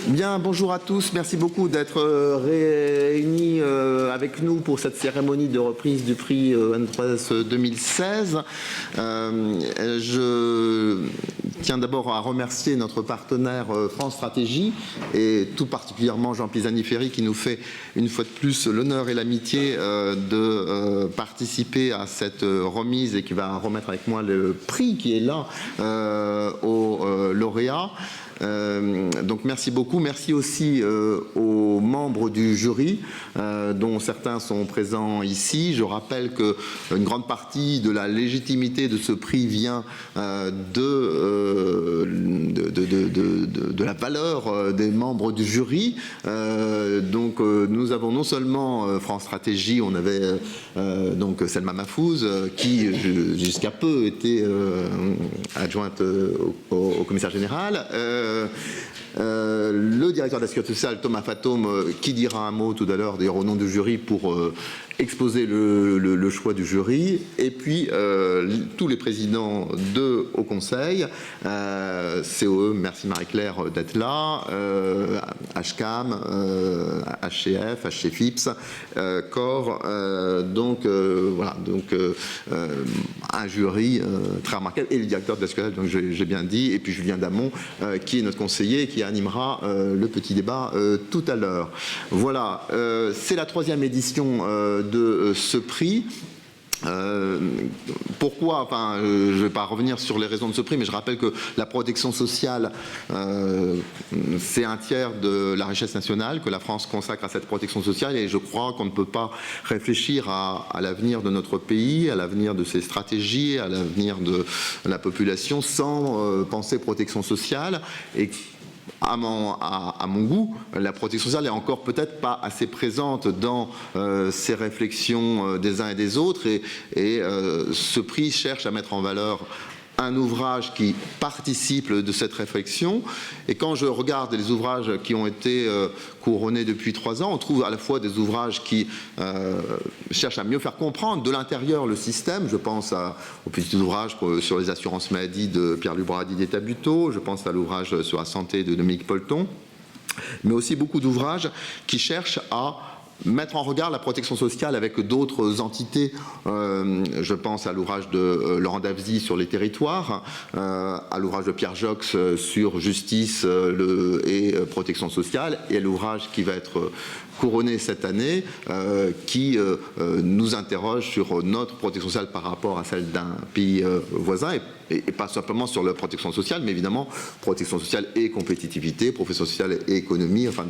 Bien, bonjour à tous. Merci beaucoup d'être réunis avec nous pour cette cérémonie de reprise du prix N3S 2016. Je tiens d'abord à remercier notre partenaire France Stratégie et tout particulièrement Jean Pisani-Ferry qui nous fait une fois de plus l'honneur et l'amitié de participer à cette remise et qui va remettre avec moi le prix qui est là aux lauréats. Donc merci beaucoup, merci aussi aux membres du jury dont certains sont présents ici. Je rappelle qu'une grande partie de la légitimité de ce prix vient de la valeur des membres du jury. Donc nous avons non seulement France Stratégie, on avait donc Selma Mahfouz qui jusqu'à peu était adjointe au commissaire général. Le directeur de la Sécurité sociale, Thomas Fatome, qui dira un mot tout à l'heure, d'ailleurs au nom du jury, pour exposer le choix du jury, et puis tous les présidents de Haut Conseil, COE, merci Marie-Claire d'être là, HCAM, HCF, HCFIPS, COR, donc voilà, donc un jury très remarquable, et le directeur de la Sécurité sociale, donc j'ai bien dit, et puis Julien Damon, qui est notre conseiller et qui animera le petit débat tout à l'heure. Voilà, c'est la 3e édition de ce prix. Pourquoi, enfin, je ne vais pas revenir sur les raisons de ce prix, mais je rappelle que la protection sociale, c'est un tiers de la richesse nationale que la France consacre à cette protection sociale, et je crois qu'on ne peut pas réfléchir à l'avenir de notre pays, à l'avenir de ses stratégies, à l'avenir de la population sans penser protection sociale. Et à mon goût, la protection sociale est encore peut-être pas assez présente dans ces réflexions des uns et des autres, et ce prix cherche à mettre en valeur un ouvrage qui participe de cette réflexion. Et quand je regarde les ouvrages qui ont été couronnés depuis 3 ans, on trouve à la fois des ouvrages qui cherchent à mieux faire comprendre de l'intérieur le système. Je pense au petit ouvrage sur les assurances maladie de Pierre Lubrat, Didier Tabuteau, je pense à l'ouvrage sur la santé de Dominique Polton, mais aussi beaucoup d'ouvrages qui cherchent à mettre en regard la protection sociale avec d'autres entités. Je pense à l'ouvrage de Laurent Davzy sur les territoires, à l'ouvrage de Pierre Jox sur justice et protection sociale, et à l'ouvrage qui va être couronné cette année, qui nous interroge sur notre protection sociale par rapport à celle d'un pays voisin, et pas simplement sur la protection sociale, mais évidemment protection sociale et compétitivité, protection sociale et économie, enfin,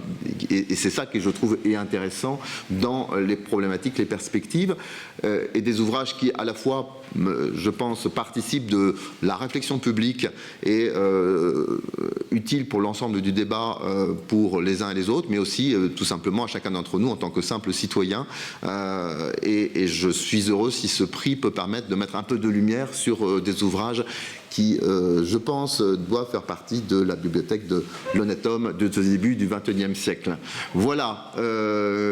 et c'est ça que je trouve est intéressant dans les problématiques, les perspectives, et des ouvrages qui à la fois, je pense, participent de la réflexion publique et utiles pour l'ensemble du débat pour les uns et les autres, mais aussi tout simplement à chacun d'entre nous en tant que simple citoyen, et je suis heureux si ce prix peut permettre de mettre un peu de lumière sur des ouvrages qui, je pense, doivent faire partie de la bibliothèque de l'honnête homme de ce début du XXIe siècle. Voilà,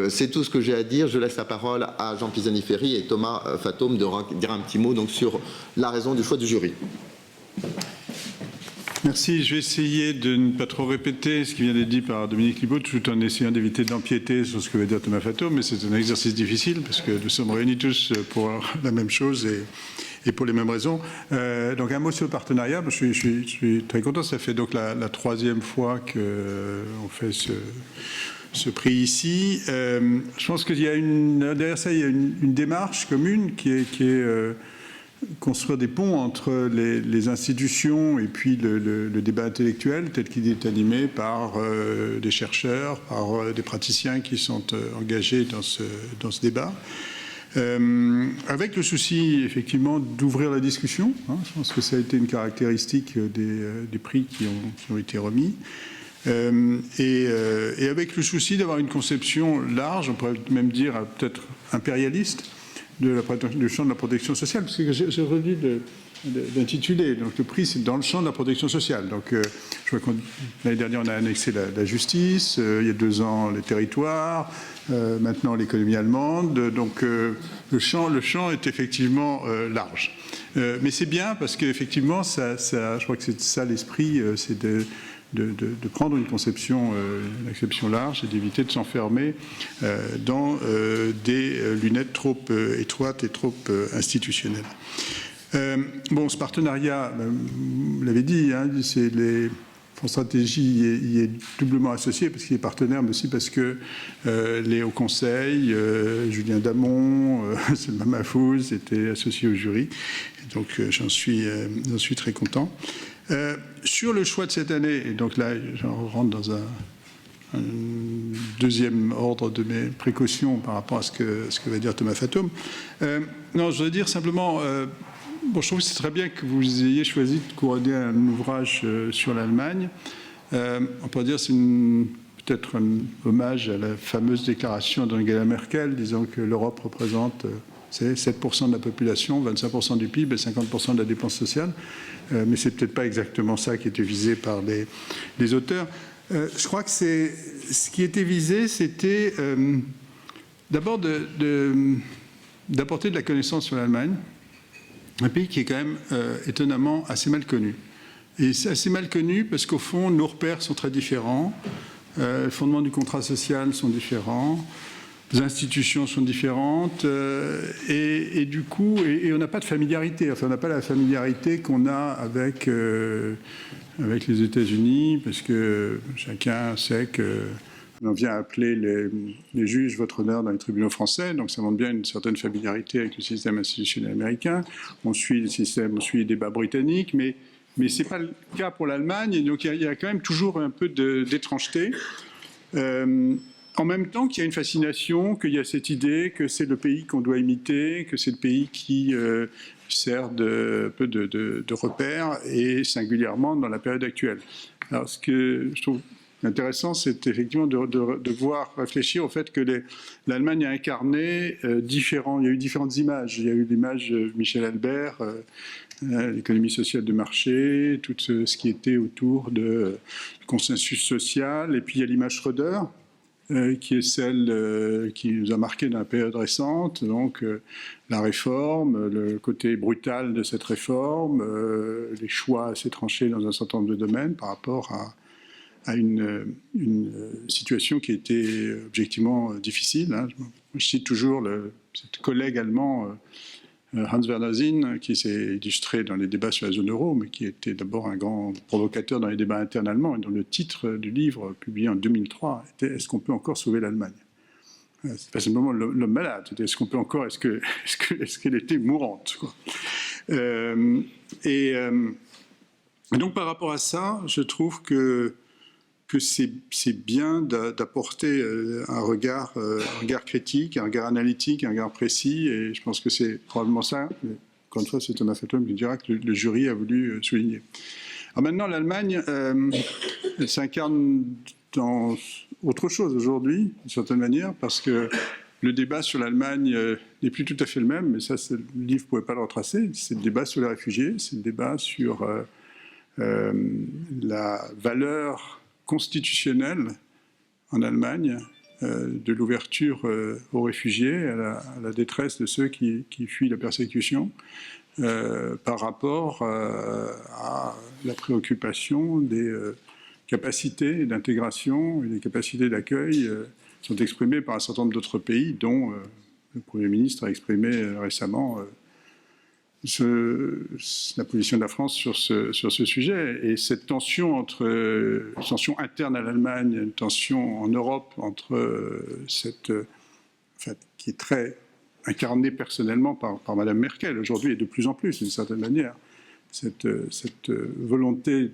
c'est tout ce que j'ai à dire. Je laisse la parole à Jean Pisani-Ferry et Thomas Fatome de dire un petit mot donc, sur la raison du choix du jury. Merci. Je vais essayer de ne pas trop répéter ce qui vient d'être dit par Dominique Libaud, tout en essayant d'éviter d'empiéter sur ce que va dire Thomas Fatome, mais c'est un exercice difficile parce que nous sommes réunis tous pour la même chose et pour les mêmes raisons. Donc un mot sur le partenariat. Je suis très content. Ça fait donc la 3e fois qu'on fait ce prix ici. Je pense qu'il y a derrière ça, il y a une démarche commune qui est construire des ponts entre les institutions et puis le débat intellectuel tel qu'il est animé par des chercheurs, par des praticiens qui sont engagés dans ce débat. Avec le souci effectivement d'ouvrir la discussion, hein, je pense que ça a été une caractéristique des prix qui ont été remis, et avec le souci d'avoir une conception large, on pourrait même dire peut-être impérialiste, du champ de la protection sociale, parce que j'ai redit d'intituler. Donc le prix, c'est dans le champ de la protection sociale. Donc je vois l'année dernière, on a annexé la justice, il y a 2 ans, les territoires, maintenant l'économie allemande. Donc le champ est effectivement large. Mais c'est bien parce qu'effectivement, je crois que c'est ça l'esprit, c'est prendre une conception large et d'éviter de s'enfermer dans des lunettes trop étroites et trop institutionnelles. Bon, ce partenariat, vous l'avez dit, hein, c'est France Stratégie y est doublement associé parce qu'il est partenaire, mais aussi parce que les hauts conseils, Julien Damon, Selma Mahfouz étaient associés au jury. Et donc j'en suis très content. Sur le choix de cette année, et donc là j'en rentre dans un deuxième ordre de mes précautions par rapport à ce que va dire Thomas Fatome. Non, je voudrais dire simplement... Bon, je trouve que c'est très bien que vous ayez choisi de couronner un ouvrage sur l'Allemagne. On pourrait dire que c'est peut-être un hommage à la fameuse déclaration d'Angela Merkel disant que l'Europe représente 7% de la population, 25% du PIB et 50% de la dépense sociale. Mais c'est peut-être pas exactement ça qui était visé par les auteurs. Je crois que ce qui était visé, c'était d'abord d'apporter de la connaissance sur l'Allemagne. Un pays qui est quand même étonnamment assez mal connu. Et c'est assez mal connu parce qu'au fond, nos repères sont très différents, les fondements du contrat social sont différents, les institutions sont différentes, et du coup, et on n'a pas de familiarité. Enfin, on n'a pas la familiarité qu'on a avec les États-Unis, parce que chacun sait que on vient appeler les juges votre honneur dans les tribunaux français, donc ça montre bien une certaine familiarité avec le système institutionnel américain. On suit les débats britanniques, mais ce n'est pas le cas pour l'Allemagne, et donc il y a quand même toujours un peu d'étrangeté. En même temps qu'il y a une fascination, qu'il y a cette idée que c'est le pays qu'on doit imiter, que c'est le pays qui sert de peu de repère, et singulièrement dans la période actuelle. Alors ce que je trouve intéressant, c'est effectivement de voir réfléchir au fait que l'Allemagne a incarné il y a eu différentes images. Il y a eu l'image de Michel Albert, l'économie sociale de marché, tout ce qui était autour du consensus social, et puis il y a l'image Schröder, qui est celle qui nous a marqué dans la période récente, donc la réforme, le côté brutal de cette réforme, les choix assez tranchés dans un certain nombre de domaines par rapport à une situation qui était objectivement difficile. Hein. Je cite toujours cet collègue allemand, Hans-Werner Sinn, qui s'est illustré dans les débats sur la zone euro, mais qui était d'abord un grand provocateur dans les débats internes allemands, et dont le titre du livre, publié en 2003, était « Est-ce qu'on peut encore sauver l'Allemagne ?» C'est pas simplement l'homme malade, c'était « Est-ce qu'on peut encore, est-ce qu'elle était mourante ?» Et donc par rapport à ça, je trouve que c'est bien d'apporter un regard critique, un regard analytique, un regard précis, et je pense que c'est probablement ça, encore une fois, c'est Thomas Fatome qui dira que le jury a voulu souligner. Alors maintenant, l'Allemagne, elle s'incarne dans autre chose aujourd'hui, d'une certaine manière, parce que le débat sur l'Allemagne n'est plus tout à fait le même, mais ça, le livre ne pouvait pas le retracer. C'est le débat sur les réfugiés, c'est le débat sur la valeur constitutionnelle en Allemagne de l'ouverture aux réfugiés, à la détresse de ceux qui fuient la persécution, par rapport à la préoccupation des capacités d'intégration et des capacités d'accueil sont exprimées par un certain nombre d'autres pays, dont le Premier ministre a exprimé récemment la position de la France sur ce sujet. Et cette tension tension interne à l'Allemagne, une tension en Europe entre qui est très incarnée personnellement par Madame Merkel aujourd'hui et de plus en plus d'une certaine manière, cette volonté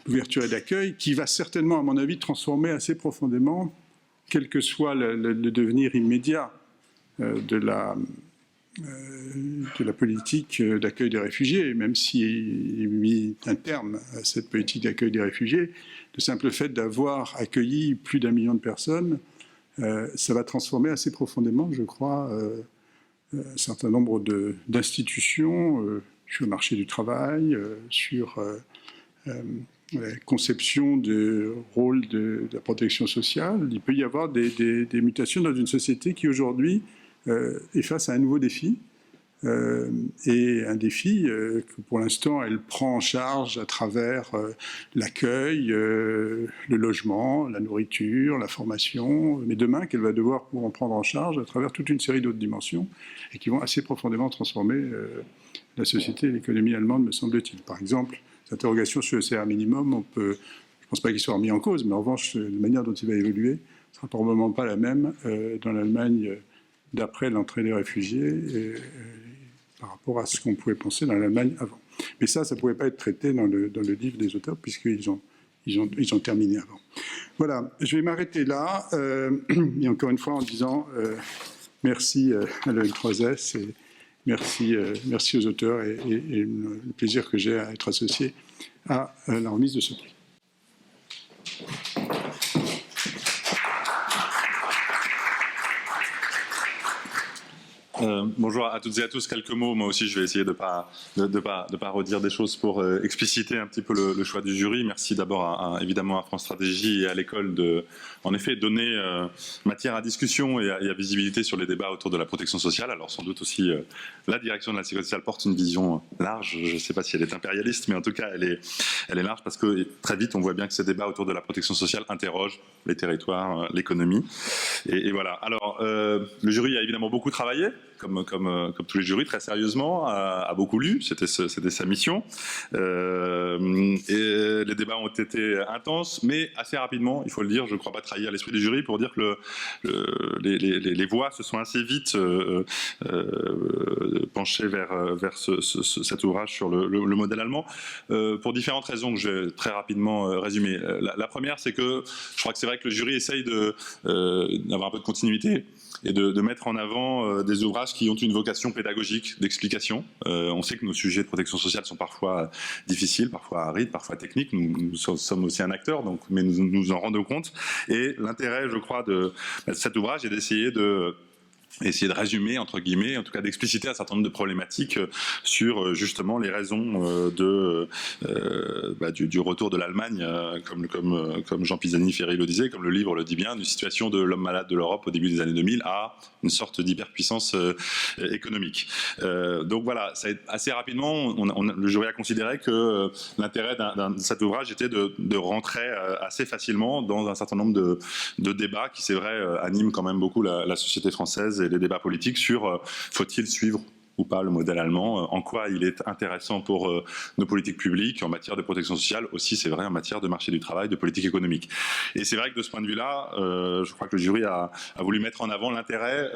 d'ouverture et d'accueil qui va certainement, à mon avis, transformer assez profondément, quel que soit le devenir immédiat de la politique d'accueil des réfugiés, même s'il est mis un terme à cette politique d'accueil des réfugiés, le simple fait d'avoir accueilli plus d'1 million de personnes, ça va transformer assez profondément, je crois, un certain nombre d'institutions sur le marché du travail, sur la conception du rôle de la protection sociale. Il peut y avoir des mutations dans une société qui aujourd'hui est face à un nouveau défi, et un défi que pour l'instant elle prend en charge à travers l'accueil, le logement, la nourriture, la formation, mais demain qu'elle va devoir pouvoir en prendre en charge à travers toute une série d'autres dimensions et qui vont assez profondément transformer la société et l'économie allemande, me semble-t-il. Par exemple, l'interrogation sur le salaire minimum, je ne pense pas qu'il soit remis en cause, mais en revanche, la manière dont il va évoluer ne sera probablement pas la même dans l'Allemagne d'après l'entrée des réfugiés par rapport à ce qu'on pouvait penser dans l'Allemagne avant. Mais ça ne pouvait pas être traité dans le livre des auteurs, puisqu'ils ont terminé avant. Voilà, je vais m'arrêter là, et encore une fois en disant merci à l'EL3S et merci aux auteurs et le plaisir que j'ai à être associé à la remise de ce prix. Bonjour à toutes et à tous, quelques mots. Moi aussi, je vais essayer de pas redire des choses pour expliciter un petit peu le choix du jury. Merci d'abord évidemment à France Stratégie et à l'école de, en effet, donner matière à discussion et à visibilité sur les débats autour de la protection sociale. Alors sans doute aussi, la direction de la sécurité sociale porte une vision large. Je ne sais pas si elle est impérialiste, mais en tout cas, elle est large parce que très vite, on voit bien que ces débats autour de la protection sociale interrogent les territoires, l'économie. Et voilà. Alors, le jury a évidemment beaucoup travaillé. Comme tous les jurys, très sérieusement, a beaucoup lu, c'était sa mission. Et les débats ont été intenses, mais assez rapidement, il faut le dire, je ne crois pas trahir l'esprit du jury pour dire que les voix se sont assez vite penchées vers cet ouvrage sur le modèle allemand, pour différentes raisons que je vais très rapidement résumer. La première, c'est que je crois que c'est vrai que le jury essaye d'avoir un peu de continuité et de mettre en avant des ouvrages qui ont une vocation pédagogique, d'explication. On sait que nos sujets de protection sociale sont parfois difficiles, parfois arides, parfois techniques. Nous sommes aussi un acteur, donc, mais nous en rendons compte. Et l'intérêt, je crois, de cet ouvrage est d'essayer de résumer, entre guillemets, en tout cas d'expliciter un certain nombre de problématiques sur justement les raisons du retour de l'Allemagne, comme Jean Pisani-Ferry le disait, comme le livre le dit bien, d'une situation de l'homme malade de l'Europe au début des années 2000 à une sorte d'hyperpuissance économique. Donc voilà, assez rapidement, le jury a considéré que l'intérêt de cet ouvrage était de rentrer assez facilement dans un certain nombre de débats qui, c'est vrai, animent quand même beaucoup la société française et les débats politiques sur faut-il suivre ou pas le modèle allemand, en quoi il est intéressant pour nos politiques publiques en matière de protection sociale, aussi c'est vrai en matière de marché du travail, de politique économique. Et c'est vrai que de ce point de vue-là, je crois que le jury a voulu mettre en avant l'intérêt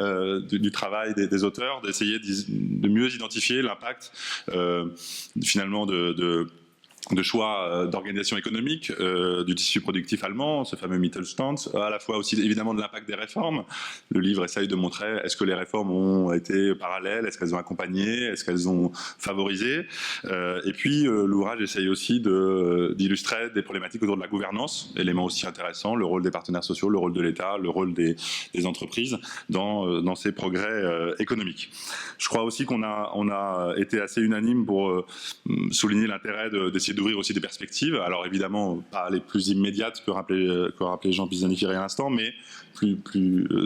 du travail des auteurs, d'essayer de mieux identifier l'impact finalement de choix d'organisation économique du tissu productif allemand, ce fameux Mittelstand, à la fois aussi évidemment de l'impact des réformes. Le livre essaye de montrer est-ce que les réformes ont été parallèles, est-ce qu'elles ont accompagné, est-ce qu'elles ont favorisé. Et puis l'ouvrage essaye aussi d'illustrer des problématiques autour de la gouvernance, élément aussi intéressant, le rôle des partenaires sociaux, le rôle de l'État, le rôle des entreprises dans ces progrès économiques. Je crois aussi qu'on a été assez unanime pour souligner l'intérêt d'essayer d'ouvrir aussi des perspectives. Alors évidemment, pas les plus immédiates que rappelait Jean Pisani-Ferry à l'instant, mais plus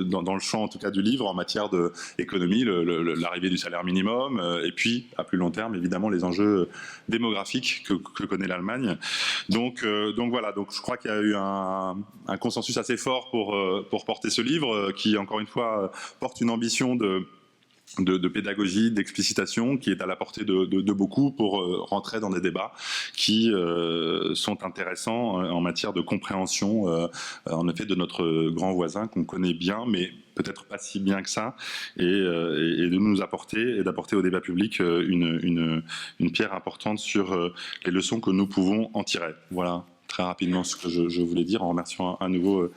dans le champ en tout cas du livre en matière d'économie, l'arrivée du salaire minimum, et puis à plus long terme évidemment les enjeux démographiques que connaît l'Allemagne. Donc voilà, donc je crois qu'il y a eu un consensus assez fort pour porter ce livre qui encore une fois porte une ambition de pédagogie, d'explicitation qui est à la portée de beaucoup pour rentrer dans des débats qui sont intéressants en matière de compréhension en effet de notre grand voisin qu'on connaît bien mais peut-être pas si bien que ça et de nous apporter et d'apporter au débat public une pierre importante sur les leçons que nous pouvons en tirer. Voilà très rapidement ce que je voulais dire en remerciant à nouveau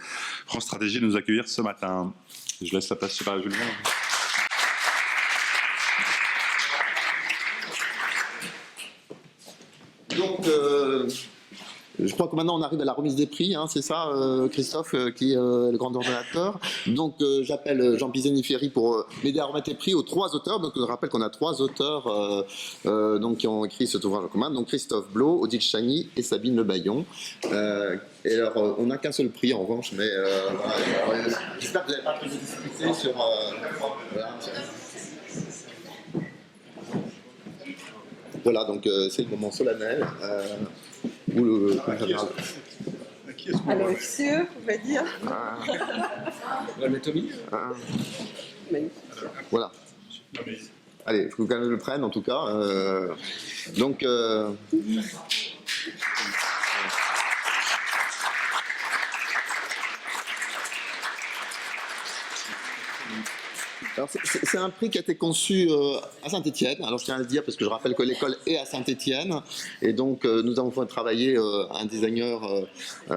France Stratégie de nous accueillir ce matin. Je laisse la place à Julien. Donc, je crois que maintenant on arrive à la remise des prix, hein, c'est ça, Christophe, qui est le grand ordonnateur. Donc, j'appelle Jean Pisani-Ferry pour m'aider à remettre les prix aux 3 auteurs. Donc, je rappelle qu'on a 3 auteurs qui ont écrit cet ouvrage en commun. Donc, Christophe Blo, Odile Chagny et Sabine Le Baillon. Et alors, on n'a qu'un seul prix en revanche, mais voilà, j'espère que vous n'avez pas trop de difficultés sur. Voilà. Voilà, donc c'est le moment solennel où le... À l'OFCE, on va dire. L'anatomie. Voilà. Allez, il faut quand même le prenne en tout cas. Donc... Alors c'est un prix qui a été conçu à Saint-Étienne. Alors je tiens à le dire parce que je rappelle que l'école est à Saint-Étienne. Et donc nous avons fait travailler un designer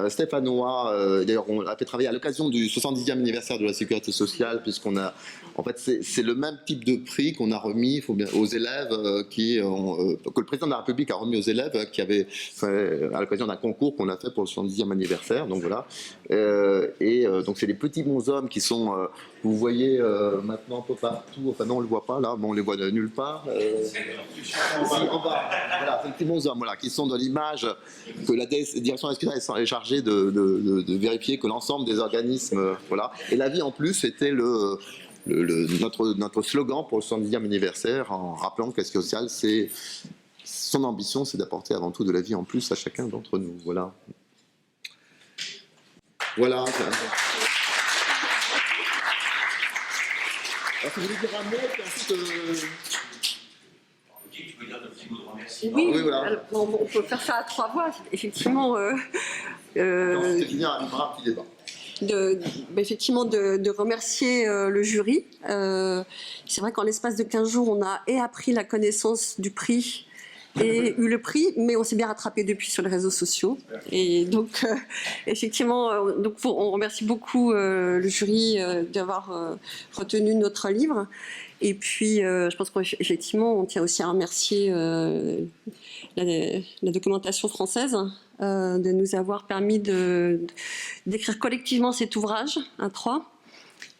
stéphanois. D'ailleurs on l'a fait travailler à l'occasion du 70e anniversaire de la sécurité sociale, puisqu'on a... En fait c'est le même type de prix qu'on a remis aux élèves que le président de la République a remis aux élèves qui avaient fait, à l'occasion d'un concours qu'on a fait pour le 70e anniversaire. Donc voilà. Donc c'est les petits bonshommes qui sont... vous voyez maintenant un peu partout, enfin non on ne le voit pas là, bon on les voit de nulle part. Voilà, c'est les petits bonshommes voilà, qui sont dans l'image que la direction nationale est chargée de vérifier que l'ensemble des organismes, voilà. Et la vie en plus c'était notre slogan pour le 70e anniversaire, en rappelant qu'est-ce que social, c'est son ambition, c'est d'apporter avant tout de la vie en plus à chacun d'entre nous. Voilà. Voilà. Alors, vous voulez dire un mot, puis ensuite... Oui, oui, voilà. alors, on peut faire ça à 3 voix, effectivement. C'est finir un petit débat. Effectivement, de remercier le jury. C'est vrai qu'en l'espace de 15 jours, on a appris la connaissance du prix et eu le prix, mais on s'est bien rattrapé depuis sur les réseaux sociaux. Et donc, effectivement, on remercie beaucoup le jury d'avoir retenu notre livre. Et puis, je pense qu'effectivement, on tient aussi à remercier la documentation française de nous avoir permis d'écrire collectivement cet ouvrage, un 3.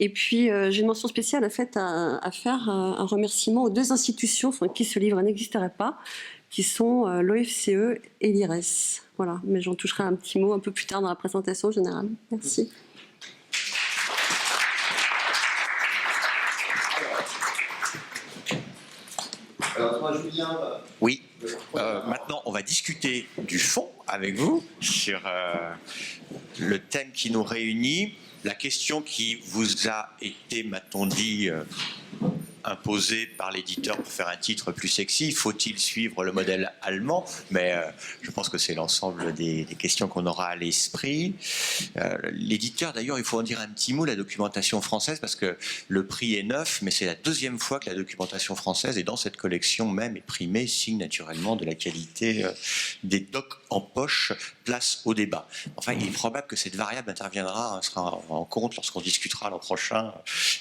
Et puis, j'ai une mention spéciale à faire un remerciement aux 2 institutions sans qui ce livre n'existerait pas, qui sont l'OFCE et l'IRES. Voilà, mais j'en toucherai un petit mot un peu plus tard dans la présentation générale. Merci. Alors, moi, Julien... Oui, maintenant on va discuter du fond avec vous sur le thème qui nous réunit, la question qui vous a été, m'a-t-on dit, imposée par l'éditeur pour faire un titre plus sexy. Faut-il suivre le modèle allemand? Mais je pense que c'est l'ensemble des questions qu'on aura à l'esprit. L'éditeur, d'ailleurs, il faut en dire un petit mot, la documentation française, parce que le prix est neuf, mais c'est la 2e fois que la documentation française est dans cette collection même, et primée, signe naturellement de la qualité des docs en poche, place au débat. Enfin, il est probable que cette variable interviendra, sera en compte lorsqu'on discutera l'an prochain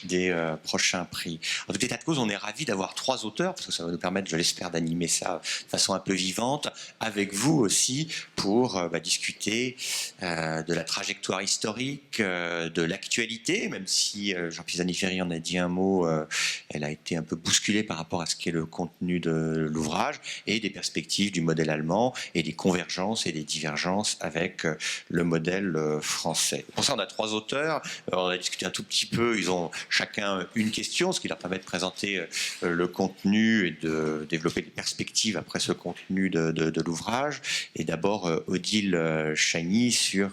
des prochains prix. En tout état de cause, on est ravis d'avoir 3 auteurs, parce que ça va nous permettre, je l'espère, d'animer ça de façon un peu vivante, avec vous aussi, pour discuter de la trajectoire historique, de l'actualité, même si Jean Pisani-Ferry en a dit un mot, elle a été un peu bousculée par rapport à ce qu'est le contenu de l'ouvrage, et des perspectives du modèle allemand, et des convergences et des divergences avec le modèle français. Pour ça, on a 3 auteurs, on a discuté un tout petit peu, ils ont chacun une question, ce qui leur permet de présenter le contenu et de développer des perspectives après ce contenu de l'ouvrage. Et d'abord, Odile Chagny sur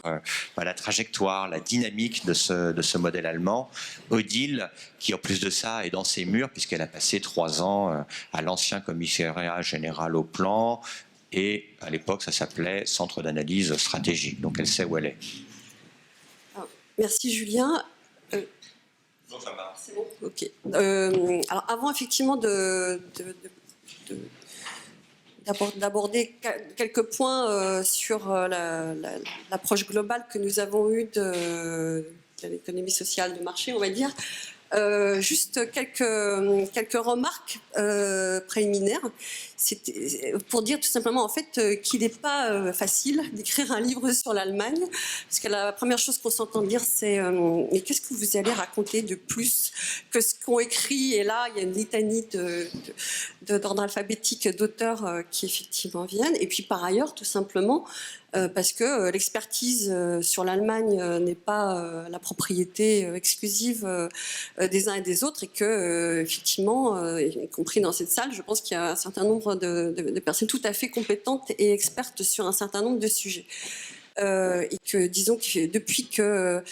la trajectoire, la dynamique de ce modèle allemand. Odile, qui en plus de ça est dans ses murs, puisqu'elle a passé 3 ans à l'ancien commissariat général au plan, et à l'époque, ça s'appelait Centre d'analyse stratégique. Donc, elle sait où elle est. Merci, Julien. Donc, ça va. C'est bon. Ok. Alors, avant, effectivement, d'aborder quelques points sur l'approche globale que nous avons eue de l'économie sociale de marché, on va dire. Juste quelques remarques préliminaires. Pour dire tout simplement en fait qu'il n'est pas facile d'écrire un livre sur l'Allemagne, parce que la première chose qu'on s'entend dire c'est mais qu'est-ce que vous allez raconter de plus que ce qu'ont écrit, et là il y a une litanie d'ordre alphabétique d'auteurs qui effectivement viennent, et puis par ailleurs tout simplement parce que l'expertise sur l'Allemagne n'est pas la propriété exclusive des uns et des autres, et que effectivement, y compris dans cette salle, je pense qu'il y a un certain nombre de personnes tout à fait compétentes et expertes sur un certain nombre de sujets. Et que, disons que depuis que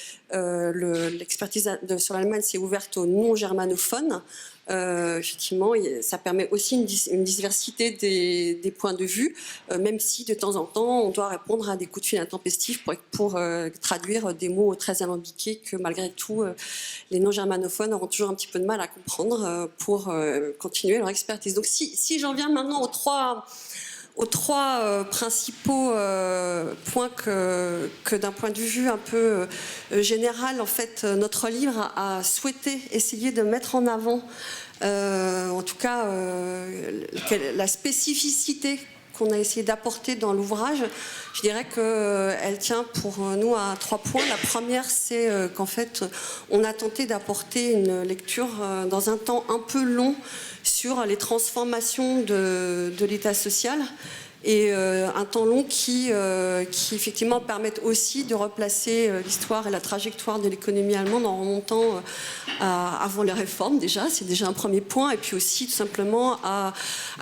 l'expertise sur l'Allemagne s'est ouverte aux non-germanophones, effectivement, ça permet aussi une diversité des points de vue, même si de temps en temps, on doit répondre à des coups de fil intempestifs pour traduire des mots très alambiqués que malgré tout, les non-germanophones auront toujours un petit peu de mal à comprendre pour continuer leur expertise. Donc si j'en viens maintenant aux trois principaux points que d'un point de vue un peu général, en fait, notre livre a souhaité essayer de mettre en avant, en tout cas, la spécificité qu'on a essayé d'apporter dans l'ouvrage. Je dirais qu'elle tient pour nous à 3 points. La première, c'est qu'en fait, on a tenté d'apporter une lecture dans un temps un peu long sur les transformations de l'État social, et un temps long qui effectivement permettent aussi de replacer l'histoire et la trajectoire de l'économie allemande en remontant avant les réformes déjà, c'est déjà un premier point, et puis aussi tout simplement à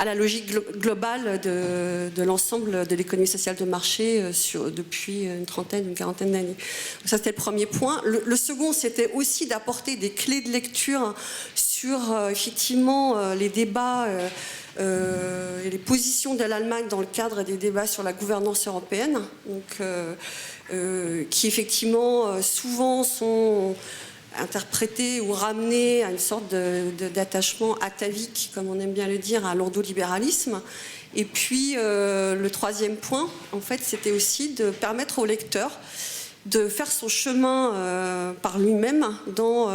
la logique globale de l'ensemble de l'économie sociale de marché depuis une quarantaine d'années. Donc ça, c'était le premier point. Le second, c'était aussi d'apporter des clés de lecture sur effectivement les débats et les positions de l'Allemagne dans le cadre des débats sur la gouvernance européenne, donc, qui effectivement souvent sont interprétés ou ramenés à une sorte d'attachement atavique, comme on aime bien le dire, à l'ordolibéralisme. Et puis le troisième point, en fait, c'était aussi de permettre au lecteur de faire son chemin par lui-même dans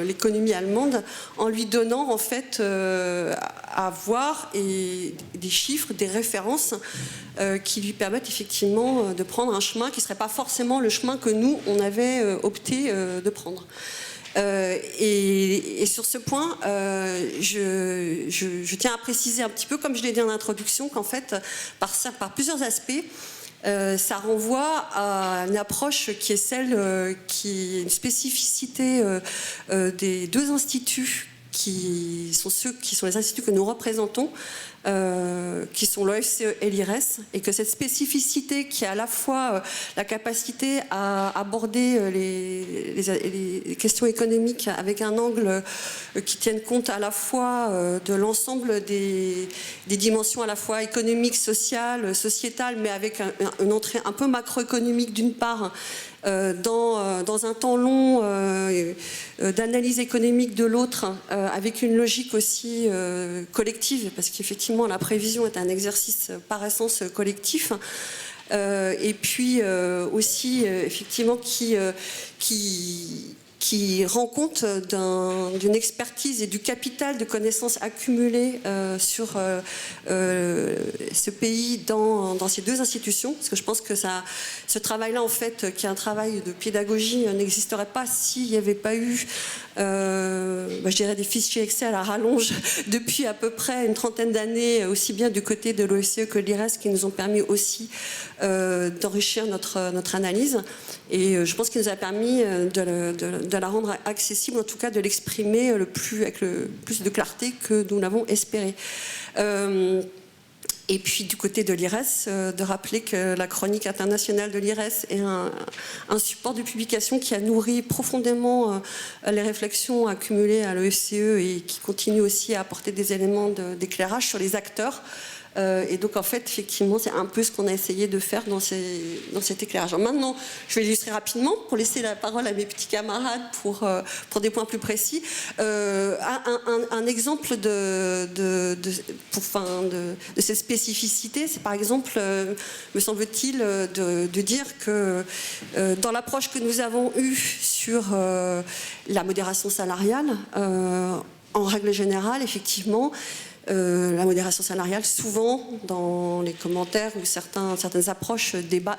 l'économie allemande, en lui donnant en fait à voir des chiffres, des références qui lui permettent effectivement de prendre un chemin qui ne serait pas forcément le chemin que nous, on avait opté de prendre. Et sur ce point, je tiens à préciser un petit peu, comme je l'ai dit en introduction, qu'en fait, par plusieurs aspects, ça renvoie à une approche qui est celle qui est une spécificité des 2 instituts qui sont les instituts que nous représentons, qui sont l'OFCE et l'IRES, et que cette spécificité qui a à la fois la capacité à aborder les questions économiques avec un angle qui tienne compte à la fois de l'ensemble des dimensions à la fois économiques, sociales, sociétales, mais avec une entrée un peu macroéconomique d'une part, dans un temps long d'analyse économique de l'autre, avec une logique aussi collective, parce qu'effectivement la prévision est un exercice par essence collectif, et puis aussi effectivement qui rend compte d'une expertise et du capital de connaissances accumulées sur ce pays dans ces 2 institutions, parce que je pense que ce travail-là, en fait, qui est un travail de pédagogie, n'existerait pas s'il n'y avait pas eu, je dirais, des fichiers Excel à rallonge depuis à peu près une trentaine d'années, aussi bien du côté de l'OFCE que de l'IRES, qui nous ont permis aussi d'enrichir notre analyse. Et je pense qu'il nous a permis de la rendre accessible, en tout cas de l'exprimer avec le plus de clarté que nous l'avons espéré. Et puis du côté de l'IRES, de rappeler que la chronique internationale de l'IRES est un support de publication qui a nourri profondément les réflexions accumulées à l'OFCE et qui continue aussi à apporter des éléments d'éclairage sur les acteurs. Et donc en fait, effectivement, c'est un peu ce qu'on a essayé de faire dans cet éclairage. Alors maintenant, je vais illustrer rapidement pour laisser la parole à mes petits camarades pour des points plus précis. Un exemple de cette spécificité, c'est par exemple, me semble-t-il, de dire que dans l'approche que nous avons eue sur la modération salariale, en règle générale, effectivement, la modération salariale, souvent dans les commentaires où certaines approches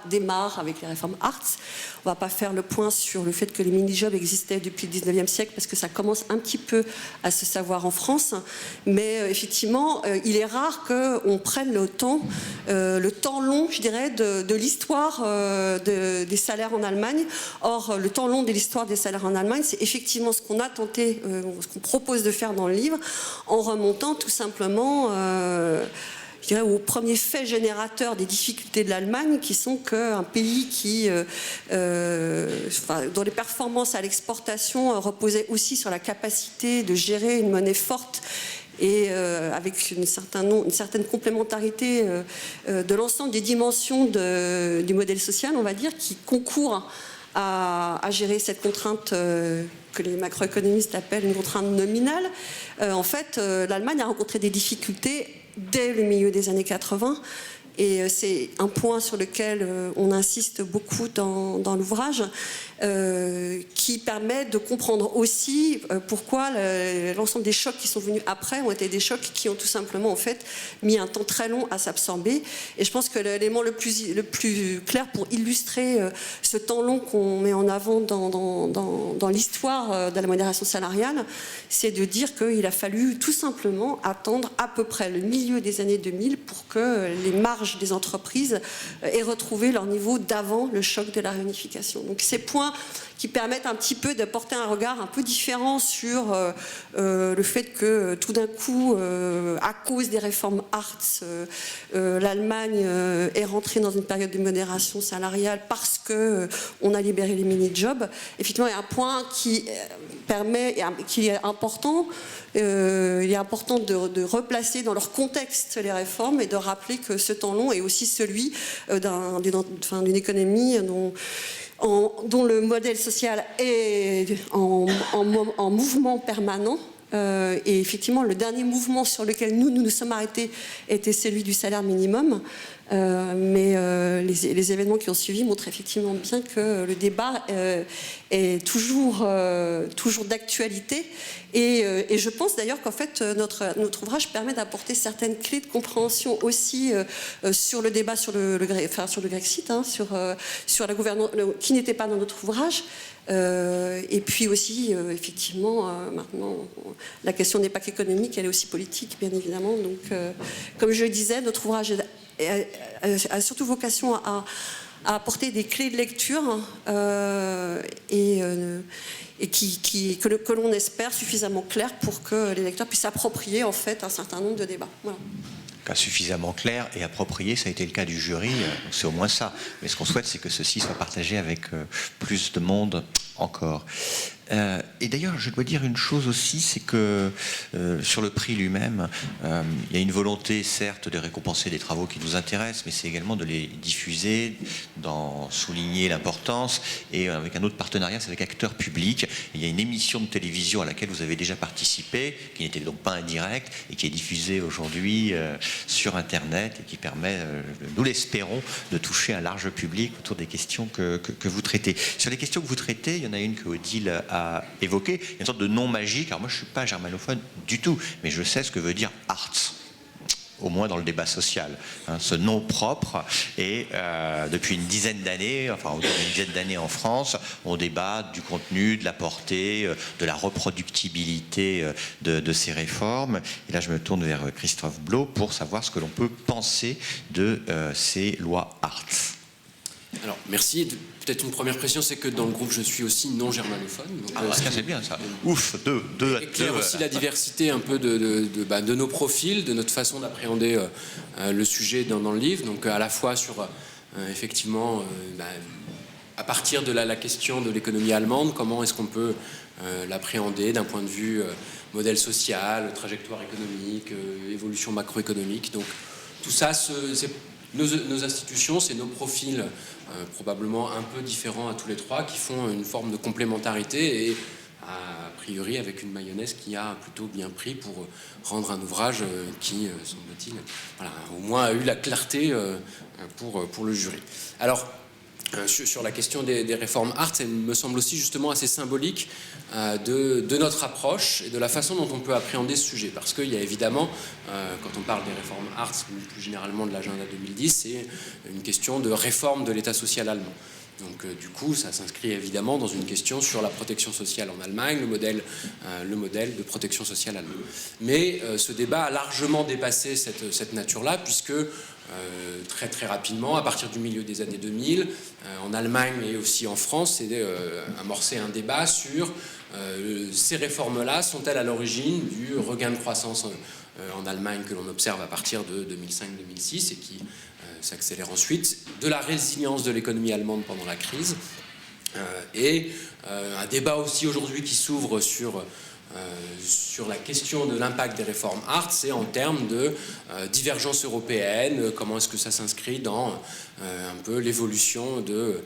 démarrent avec les réformes Hartz. On ne va pas faire le point sur le fait que les mini-jobs existaient depuis le 19e siècle parce que ça commence un petit peu à se savoir en France. Mais effectivement, il est rare qu'on prenne le temps long, je dirais, de l'histoire des salaires en Allemagne. Or, le temps long de l'histoire des salaires en Allemagne, c'est effectivement ce qu'on a tenté, ce qu'on propose de faire dans le livre, en remontant tout simplement je dirais, au premier fait générateur des difficultés de l'Allemagne, qui sont qu'un pays dont les performances à l'exportation reposaient aussi sur la capacité de gérer une monnaie forte et avec une certaine complémentarité de l'ensemble des dimensions du modèle social, on va dire, qui concourent à gérer cette contrainte que les macroéconomistes appellent une contrainte nominale. En fait, l'Allemagne a rencontré des difficultés dès le milieu des années 80, et c'est un point sur lequel on insiste beaucoup dans l'ouvrage, qui permet de comprendre aussi pourquoi l'ensemble des chocs qui sont venus après ont été des chocs qui ont tout simplement en fait mis un temps très long à s'absorber. Et je pense que l'élément le plus clair pour illustrer ce temps long qu'on met en avant dans l'histoire de la modération salariale, c'est de dire qu'il a fallu tout simplement attendre à peu près le milieu des années 2000 pour que les marges des entreprises aient retrouvé leur niveau d'avant le choc de la réunification. Donc ces points qui permettent un petit peu de porter un regard un peu différent sur le fait que tout d'un coup, à cause des réformes Hartz, l'Allemagne est rentrée dans une période de modération salariale parce qu'on a libéré les mini-jobs. Effectivement, il y a un point qui est important. Il est important de replacer dans leur contexte les réformes et de rappeler que ce temps long est aussi celui d'une économie dont le modèle social est en mouvement permanent. Et effectivement, le dernier mouvement sur lequel nous sommes arrêtés était celui du salaire minimum. Mais les événements qui ont suivi montrent effectivement bien que le débat est toujours d'actualité. Et je pense d'ailleurs qu'en fait, notre ouvrage permet d'apporter certaines clés de compréhension aussi sur le débat sur le Grexit, hein, sur la gouvernance, qui n'était pas dans notre ouvrage. Et puis aussi, effectivement, maintenant, la question n'est pas qu'économique, elle est aussi politique, bien évidemment. Donc, comme je le disais, notre ouvrage a surtout vocation à apporter des clés de lecture que l'on espère suffisamment claires pour que les lecteurs puissent s'approprier en fait un certain nombre de débats. Voilà. Suffisamment clair et approprié, ça a été le cas du jury, c'est au moins ça. Mais ce qu'on souhaite, c'est que ceci soit partagé avec plus de monde encore. Et d'ailleurs, je dois dire une chose aussi, c'est que sur le prix lui-même, il y a une volonté, certes, de récompenser des travaux qui nous intéressent, mais c'est également de les diffuser, d'en souligner l'importance, et avec un autre partenariat, c'est avec Acteurs Publics. Il y a une émission de télévision à laquelle vous avez déjà participé, qui n'était donc pas indirecte, et qui est diffusée aujourd'hui sur Internet, et qui permet, nous l'espérons, de toucher un large public autour des questions que vous traitez. Sur les questions que vous traitez, il y en a une que Odile a évoqué, il y a une sorte de nom magique. Alors moi je ne suis pas germanophone du tout, mais je sais ce que veut dire Hartz, au moins dans le débat social, hein, ce nom propre. Et depuis une dizaine d'années, enfin autour d'une dizaine d'années en France, on débat du contenu, de la portée, de la reproductibilité de ces réformes. Et là je me tourne vers Christophe Blaud pour savoir ce que l'on peut penser de ces lois Hartz. Alors, merci. Peut-être une première précision, c'est que dans le groupe, je suis aussi non germanophone. Donc, c'est bien ça. Ouf, deux. Éclaire aussi la diversité un peu de nos profils, de notre façon d'appréhender le sujet dans le livre. Donc, à la fois sur, effectivement, à partir de la question de l'économie allemande, comment est-ce qu'on peut l'appréhender d'un point de vue modèle social, trajectoire économique, évolution macroéconomique. Donc, tout ça, c'est nos institutions, c'est nos profils probablement un peu différents à tous les trois qui font une forme de complémentarité et a priori avec une mayonnaise qui a plutôt bien pris pour rendre un ouvrage qui, semble-t-il, au moins a eu la clarté pour le jury. Alors, sur la question des réformes Hartz, elle me semble aussi justement assez symbolique de notre approche et de la façon dont on peut appréhender ce sujet. Parce qu'il y a évidemment, quand on parle des réformes Hartz, ou plus généralement de l'agenda 2010, c'est une question de réforme de l'État social allemand. Donc du coup, ça s'inscrit évidemment dans une question sur la protection sociale en Allemagne, le modèle de protection sociale allemand. Mais ce débat a largement dépassé cette nature-là, puisque très très rapidement, à partir du milieu des années 2000, en Allemagne et aussi en France, s'est amorcé un débat sur ces réformes-là sont-elles à l'origine du regain de croissance en Allemagne que l'on observe à partir de 2005-2006 et qui s'accélère ensuite, de la résilience de l'économie allemande pendant la crise, et un débat aussi aujourd'hui qui s'ouvre sur la question de l'impact des réformes Hartz, c'est en termes de divergence européenne, comment est-ce que ça s'inscrit dans un peu l'évolution de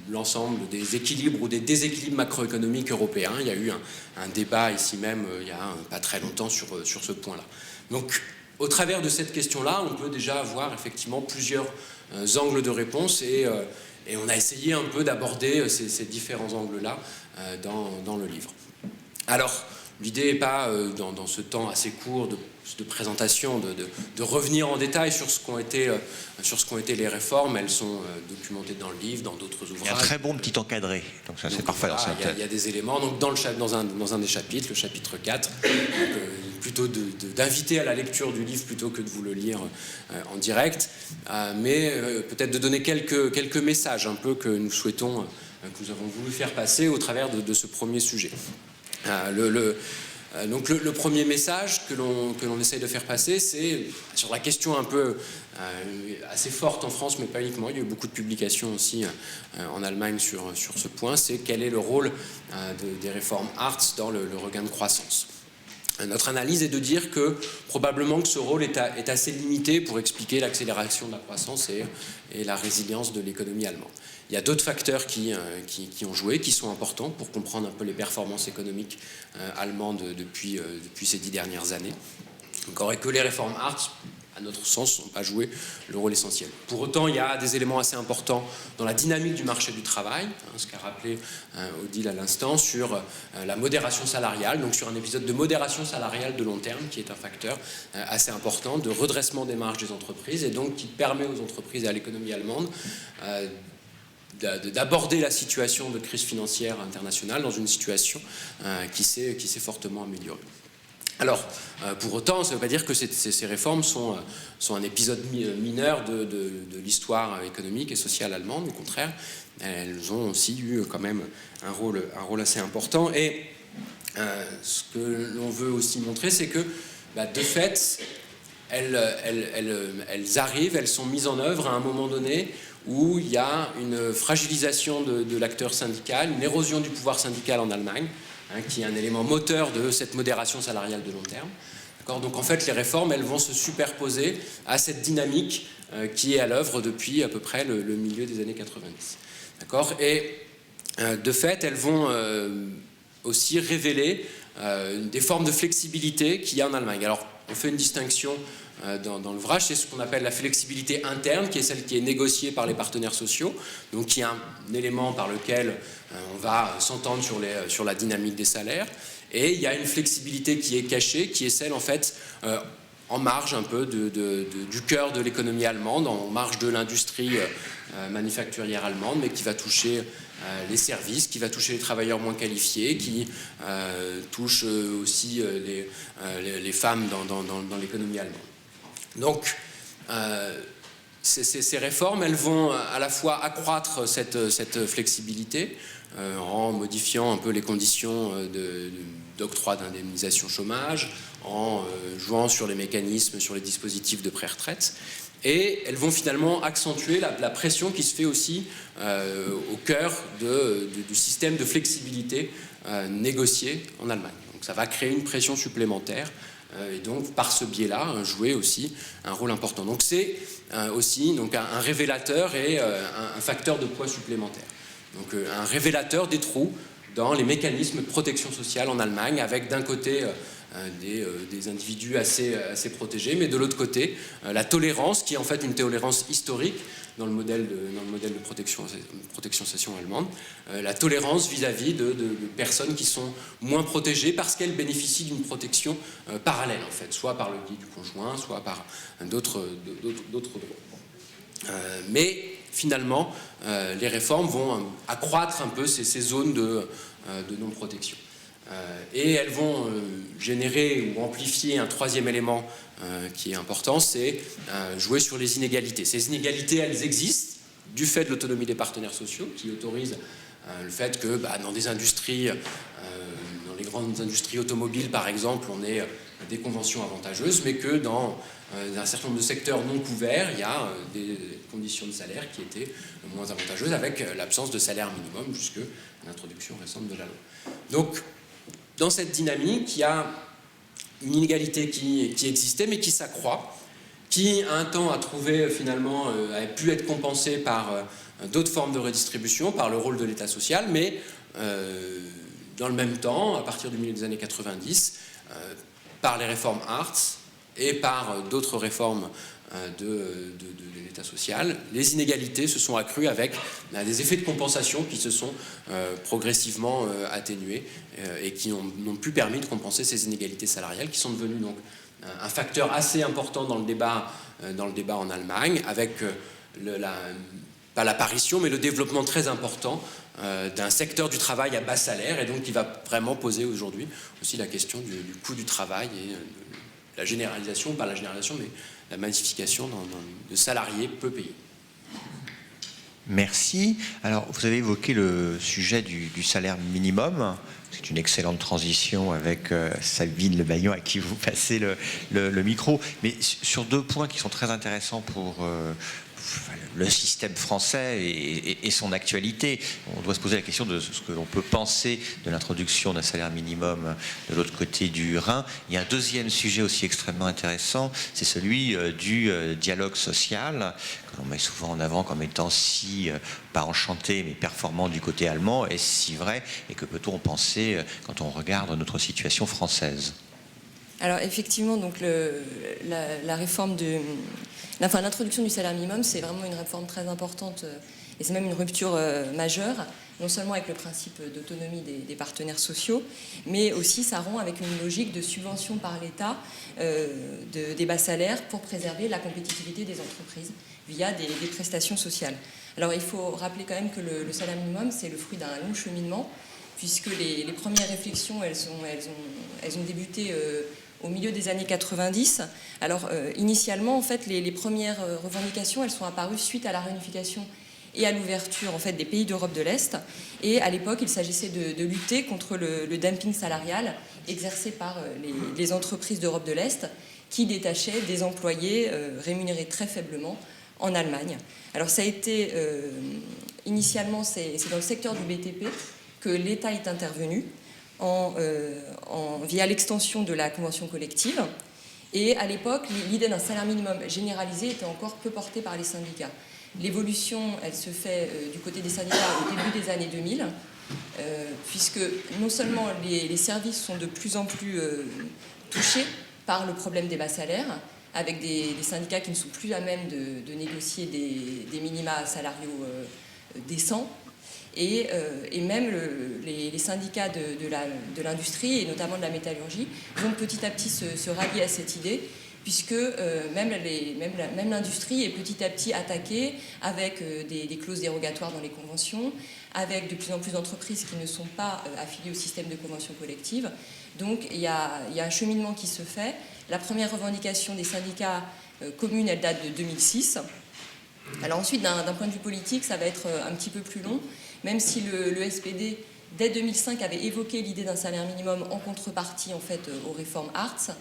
l'ensemble des équilibres ou des déséquilibres macroéconomiques européens. Il y a eu un débat ici même il y a pas très longtemps sur ce point-là. Donc au travers de cette question-là, on peut déjà avoir effectivement plusieurs angles de réponse et on a essayé un peu d'aborder ces différents angles-là dans le livre. Alors, l'idée n'est pas, dans ce temps assez court de présentation, de revenir en détail sur ce qu'ont été les réformes. Elles sont documentées dans le livre, dans d'autres ouvrages. Il y a un très bon petit encadré, donc ça c'est parfait. Voilà, il y a des éléments. Donc dans un des chapitres, le chapitre 4, plutôt d'inviter à la lecture du livre plutôt que de vous le lire en direct, mais peut-être de donner quelques messages un peu que nous souhaitons, que nous avons voulu faire passer au travers de ce premier sujet. Donc le premier message que l'on essaye de faire passer, c'est sur la question un peu assez forte en France, mais pas uniquement, il y a eu beaucoup de publications aussi en Allemagne sur ce point, c'est quel est le rôle des réformes Hartz dans le regain de croissance. Notre analyse est de dire que probablement que ce rôle est assez limité pour expliquer l'accélération de la croissance et la résilience de l'économie allemande. Il y a d'autres facteurs qui ont joué, qui sont importants pour comprendre un peu les performances économiques allemandes depuis ces 10 dernières années. Encore et que les réformes Hartz, à notre sens, n'ont pas joué le rôle essentiel. Pour autant, il y a des éléments assez importants dans la dynamique du marché du travail, ce qu'a rappelé Odile à l'instant, sur la modération salariale, donc sur un épisode de modération salariale de long terme, qui est un facteur assez important de redressement des marges des entreprises, et donc qui permet aux entreprises et à l'économie allemande d'aborder la situation de crise financière internationale dans une situation qui s'est fortement améliorée. Alors, pour autant, ça ne veut pas dire que ces réformes sont un épisode mineur de l'histoire économique et sociale allemande. Au contraire, elles ont aussi eu quand même un rôle assez important. Et ce que l'on veut aussi montrer, c'est que, de fait, elles arrivent, elles sont mises en œuvre à un moment donné où il y a une fragilisation de l'acteur syndical, une érosion du pouvoir syndical en Allemagne, qui est un élément moteur de cette modération salariale de long terme. Donc en fait, les réformes, elles vont se superposer à cette dynamique qui est à l'œuvre depuis à peu près le milieu des années 90. Et de fait, elles vont aussi révéler des formes de flexibilité qu'il y a en Allemagne. Alors, on fait une distinction dans l'ouvrage, c'est ce qu'on appelle la flexibilité interne, qui est celle qui est négociée par les partenaires sociaux, donc qui est un élément par lequel on va s'entendre sur la dynamique des salaires. Et il y a une flexibilité qui est cachée, qui est celle en fait en marge un peu du cœur de l'économie allemande, en marge de l'industrie manufacturière allemande, mais qui va toucher les services, qui va toucher les travailleurs moins qualifiés, qui touche aussi les femmes dans l'économie allemande. Donc, ces réformes, elles vont à la fois accroître cette flexibilité en modifiant un peu les conditions d'octroi d'indemnisation chômage, en jouant sur les mécanismes, sur les dispositifs de pré-retraite. Et elles vont finalement accentuer la pression qui se fait aussi au cœur du système de flexibilité négocié en Allemagne. Donc ça va créer une pression supplémentaire et donc par ce biais-là jouer aussi un rôle important. Donc c'est aussi un révélateur et un facteur de poids supplémentaire. Donc un révélateur des trous dans les mécanismes de protection sociale en Allemagne, avec d'un côté des individus assez protégés, mais de l'autre côté, la tolérance, qui est en fait une tolérance historique dans le modèle de protection allemande, la tolérance vis-à-vis de personnes qui sont moins protégées parce qu'elles bénéficient d'une protection parallèle, en fait, soit par le biais du conjoint, soit par d'autres droits. Mais finalement, les réformes vont accroître un peu ces zones de non-protection. Et elles vont générer ou amplifier un troisième élément qui est important, c'est jouer sur les inégalités. Ces inégalités, elles existent du fait de l'autonomie des partenaires sociaux, qui autorise le fait que dans des industries, dans les grandes industries automobiles par exemple, on ait des conventions avantageuses, mais que dans un certain nombre de secteurs non couverts, il y a des conditions de salaire qui étaient moins avantageuses, avec l'absence de salaire minimum jusque l'introduction récente de la loi. Donc, dans cette dynamique, il y a une inégalité qui existait, mais qui s'accroît, qui un temps a trouvé finalement, a pu être compensée par d'autres formes de redistribution, par le rôle de l'État social, mais dans le même temps, à partir du milieu des années 90, par les réformes Hartz et par d'autres réformes de l'État social, les inégalités se sont accrues avec des effets de compensation qui se sont progressivement atténués et qui n'ont plus permis de compenser ces inégalités salariales, qui sont devenues donc un facteur assez important dans le débat en Allemagne, avec pas l'apparition, mais le développement très important d'un secteur du travail à bas salaire, et donc qui va vraiment poser aujourd'hui aussi la question du coût du travail et la généralisation, pas la généralisation, mais la massification de salariés peu payés. Merci. Alors, vous avez évoqué le sujet du salaire minimum. C'est une excellente transition avec Sabine Le Baillon, à qui vous passez le micro. Mais sur deux points qui sont très intéressants pour le système français et son actualité. On doit se poser la question de ce que l'on peut penser de l'introduction d'un salaire minimum de l'autre côté du Rhin. Il y a un deuxième sujet aussi extrêmement intéressant, c'est celui du dialogue social, que l'on met souvent en avant comme étant si, pas enchanté, mais performant du côté allemand. Est-ce si vrai? Et que peut-on penser quand on regarde notre situation française? Alors effectivement, donc la réforme l'introduction du salaire minimum, c'est vraiment une réforme très importante et c'est même une rupture majeure, non seulement avec le principe d'autonomie des partenaires sociaux, mais aussi ça rompt avec une logique de subvention par l'État des bas salaires pour préserver la compétitivité des entreprises via des prestations sociales. Alors il faut rappeler quand même que le salaire minimum, c'est le fruit d'un long cheminement, puisque les premières réflexions, elles ont débuté au milieu des années 90. Alors, initialement, en fait, les premières revendications, elles sont apparues suite à la réunification et à l'ouverture, en fait, des pays d'Europe de l'Est. Et à l'époque, il s'agissait de lutter contre le dumping salarial exercé par les entreprises d'Europe de l'Est qui détachaient des employés rémunérés très faiblement en Allemagne. Alors, ça a été... initialement, c'est dans le secteur du BTP que l'État est intervenu via l'extension de la convention collective. Et à l'époque, l'idée d'un salaire minimum généralisé était encore peu portée par les syndicats. L'évolution, elle se fait du côté des syndicats au début des années 2000, puisque non seulement les services sont de plus en plus touchés par le problème des bas salaires, avec des syndicats qui ne sont plus à même de négocier des minima salariaux décents, et même les syndicats de l'industrie, et notamment de la métallurgie, vont petit à petit se rallier à cette idée, puisque même l'industrie est petit à petit attaquée avec des clauses dérogatoires dans les conventions, avec de plus en plus d'entreprises qui ne sont pas affiliées au système de convention collective. Donc il y a un cheminement qui se fait. La première revendication des syndicats communes, elle date de 2006. Alors ensuite, d'un point de vue politique, ça va être un petit peu plus long, même si le SPD, dès 2005, avait évoqué l'idée d'un salaire minimum en contrepartie, en fait, aux réformes Hartz.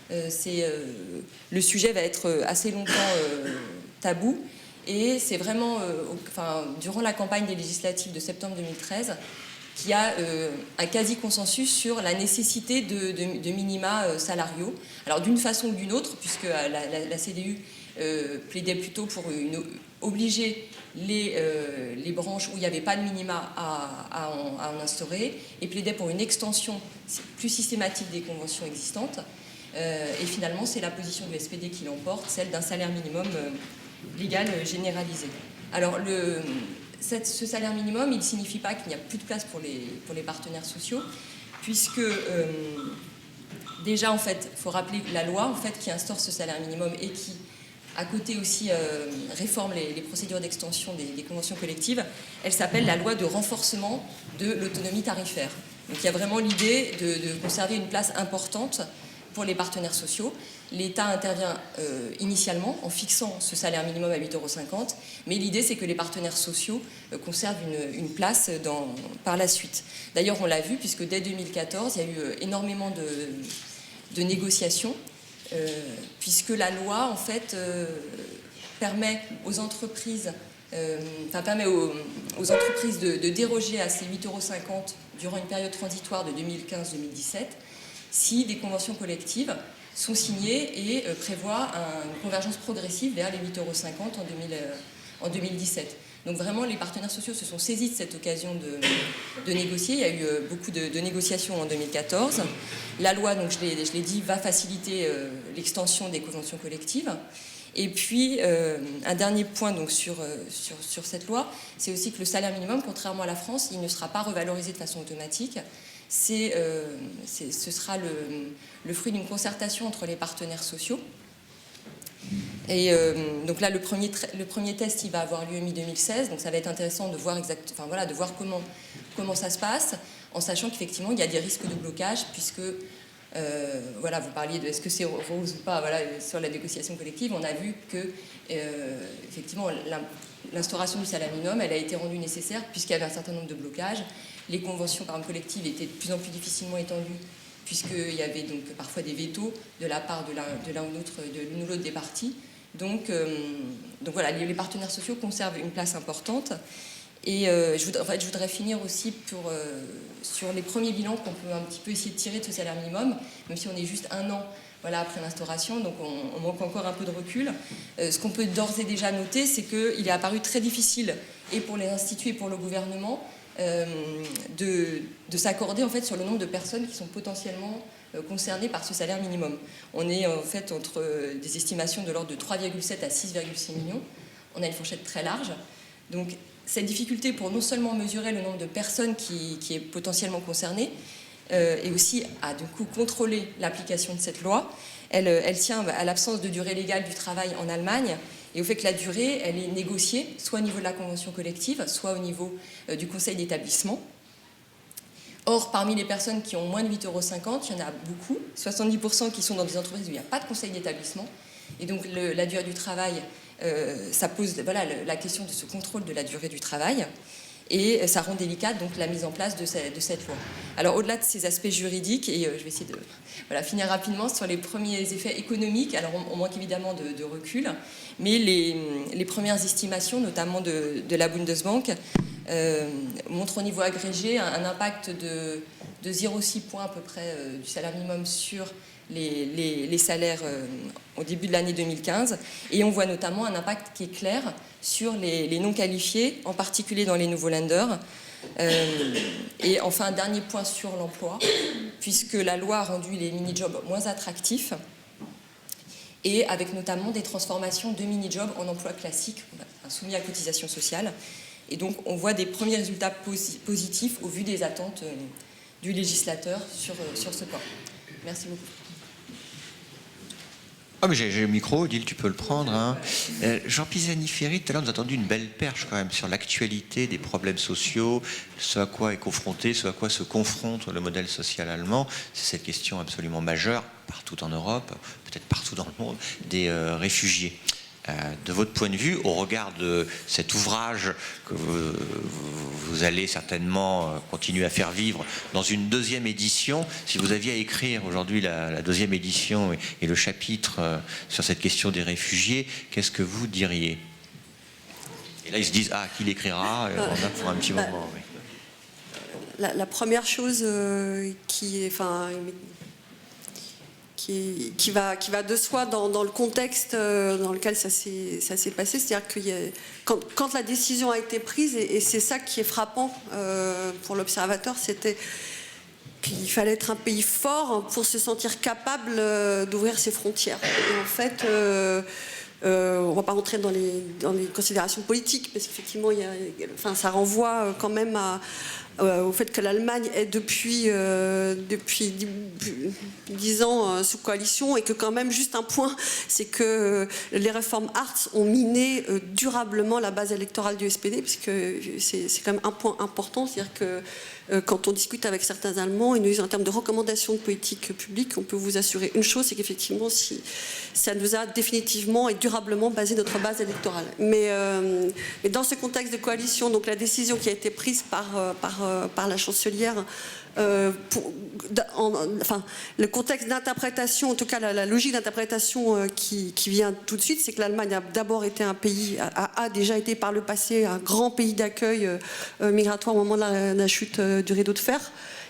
Le sujet va être assez longtemps tabou, et c'est vraiment, durant la campagne des législatives de septembre 2013, qu'il y a un quasi-consensus sur la nécessité de minima salariaux. Alors d'une façon ou d'une autre, puisque la CDU plaidait plutôt pour une obliger les branches où il n'y avait pas de minima à en instaurer, et plaidaient pour une extension plus systématique des conventions existantes. Et finalement, c'est la position du SPD qui l'emporte, celle d'un salaire minimum légal généralisé. Alors, ce salaire minimum, il ne signifie pas qu'il n'y a plus de place pour les partenaires sociaux, puisque déjà, en fait, il faut rappeler la loi en fait, qui instaure ce salaire minimum et qui, à côté aussi, réforme les procédures d'extension des conventions collectives, elle s'appelle la loi de renforcement de l'autonomie tarifaire. Donc il y a vraiment l'idée de conserver une place importante pour les partenaires sociaux. L'État intervient initialement en fixant ce salaire minimum à 8,50 €, mais l'idée c'est que les partenaires sociaux conservent une place par la suite. D'ailleurs on l'a vu puisque dès 2014 il y a eu énormément de négociations puisque la loi en fait permet aux entreprises de déroger à ces 8,50 € durant une période transitoire de 2015-2017 si des conventions collectives sont signées et prévoient une convergence progressive vers les 8,50 € en 2017. Donc vraiment, les partenaires sociaux se sont saisis de cette occasion de négocier. Il y a eu beaucoup de négociations en 2014. La loi, donc je l'ai dit, va faciliter l'extension des conventions collectives. Et puis, un dernier point donc, sur cette loi, c'est aussi que le salaire minimum, contrairement à la France, il ne sera pas revalorisé de façon automatique. Ce sera le fruit d'une concertation entre les partenaires sociaux. Et donc là, le premier test, il va avoir lieu mi-2016, donc ça va être intéressant de voir, de voir comment ça se passe, en sachant qu'effectivement, il y a des risques de blocage, puisque, vous parliez de est-ce que c'est rose ou pas, sur la négociation collective, on a vu que, effectivement, l'instauration du salaire minimum, elle a été rendue nécessaire, puisqu'il y avait un certain nombre de blocages. Les conventions, par exemple, collectives étaient de plus en plus difficilement étendues, puisqu'il y avait donc parfois des vétos de la part de l'une ou l'autre des parties. Donc voilà, les partenaires sociaux conservent une place importante. Et je voudrais finir aussi sur les premiers bilans qu'on peut un petit peu essayer de tirer de ce salaire minimum, même si on est juste un an après l'instauration, donc on manque encore un peu de recul. Ce qu'on peut d'ores et déjà noter, c'est qu'il est apparu très difficile, et pour les instituts et pour le gouvernement, de s'accorder en fait sur le nombre de personnes qui sont potentiellement concernées par ce salaire minimum. On est en fait entre des estimations de l'ordre de 3,7 à 6,6 millions. On a une fourchette très large. Donc cette difficulté pour non seulement mesurer le nombre de personnes qui est potentiellement concernées, et aussi à du coup contrôler l'application de cette loi, elle tient à l'absence de durée légale du travail en Allemagne et au fait que la durée, elle est négociée soit au niveau de la convention collective, soit au niveau du conseil d'établissement. Or, parmi les personnes qui ont moins de 8,50 €, il y en a beaucoup, 70% qui sont dans des entreprises où il n'y a pas de conseil d'établissement. Et donc la durée du travail, ça pose la question de ce contrôle de la durée du travail. Et ça rend délicate donc la mise en place de cette loi. Alors au-delà de ces aspects juridiques, et je vais essayer de finir rapidement sur les premiers effets économiques, alors on manque évidemment de recul, mais les premières estimations, notamment de la Bundesbank, montrent au niveau agrégé un impact de 0,6 points à peu près du salaire minimum sur les salaires au début de l'année 2015, et on voit notamment un impact qui est clair sur les non qualifiés, en particulier dans les nouveaux lenders. Et enfin, un dernier point sur l'emploi, puisque la loi a rendu les mini-jobs moins attractifs, et avec notamment des transformations de mini-jobs en emploi classique, soumis à cotisation sociale. Et donc, on voit des premiers résultats positifs au vu des attentes du législateur sur ce point. Merci beaucoup. Ah, mais j'ai le micro, Odile, tu peux le prendre. Hein. Jean Pisani-Ferry, tout à l'heure, nous a tendu une belle perche quand même sur l'actualité des problèmes sociaux, ce à quoi est confronté, ce à quoi se confronte le modèle social allemand. C'est cette question absolument majeure, partout en Europe, peut-être partout dans le monde, des réfugiés. De votre point de vue, au regard de cet ouvrage que vous allez certainement continuer à faire vivre dans une deuxième édition, si vous aviez à écrire aujourd'hui la deuxième édition et le chapitre sur cette question des réfugiés, qu'est-ce que vous diriez? Et là, ils se disent, qui l'écrira? On a pour un petit moment. Oui. La première chose qui qui va de soi dans le contexte dans lequel ça s'est passé. C'est-à-dire que quand la décision a été prise, et c'est ça qui est frappant pour l'observateur, c'était qu'il fallait être un pays fort pour se sentir capable d'ouvrir ses frontières. Et en fait, on ne va pas rentrer dans les considérations politiques, parce qu'effectivement, ça renvoie quand même au fait que l'Allemagne est depuis 10 ans sous coalition, et que quand même, juste un point, c'est que les réformes Hartz ont miné durablement la base électorale du SPD, parce que c'est quand même un point important, c'est-à-dire que quand on discute avec certains Allemands, ils nous disent en termes de recommandations de politique publique, on peut vous assurer une chose, c'est qu'effectivement, ça nous a définitivement et durablement basé notre base électorale. Mais dans ce contexte de coalition, donc la décision qui a été prise par la chancelière, le contexte d'interprétation, en tout cas la logique d'interprétation qui vient tout de suite, c'est que l'Allemagne a d'abord été un pays, a déjà été par le passé un grand pays d'accueil migratoire au moment de la chute du rideau de fer,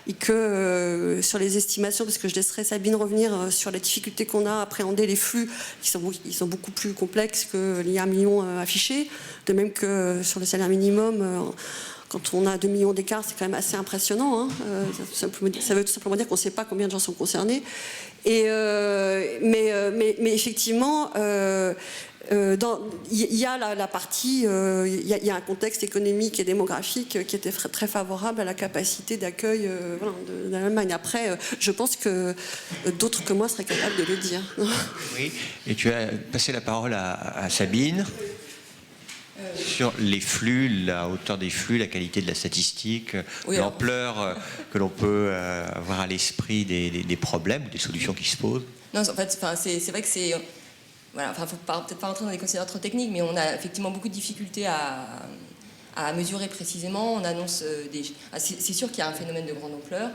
et que sur les estimations, parce que je laisserai Sabine revenir sur les difficultés qu'on a à appréhender les flux, qui sont beaucoup plus complexes que les 1 million affichés, de même que sur le salaire minimum. Quand on a 2 millions d'écarts, c'est quand même assez impressionnant. Hein. Ça veut tout simplement dire qu'on ne sait pas combien de gens sont concernés. Mais effectivement, il y a la partie, il y a un contexte économique et démographique qui était très favorable à la capacité d'accueil de l'Allemagne. Après, je pense que d'autres que moi seraient capables de le dire. Oui, et tu as passé la parole à Sabine. Sur les flux, la hauteur des flux, la qualité de la statistique, oui, l'ampleur que l'on peut avoir à l'esprit des problèmes, des solutions qui se posent. Non, en fait, c'est vrai que c'est... Voilà, faut peut-être pas rentrer dans des considérations trop techniques, mais on a effectivement beaucoup de difficultés à mesurer précisément. On annonce c'est sûr qu'il y a un phénomène de grande ampleur.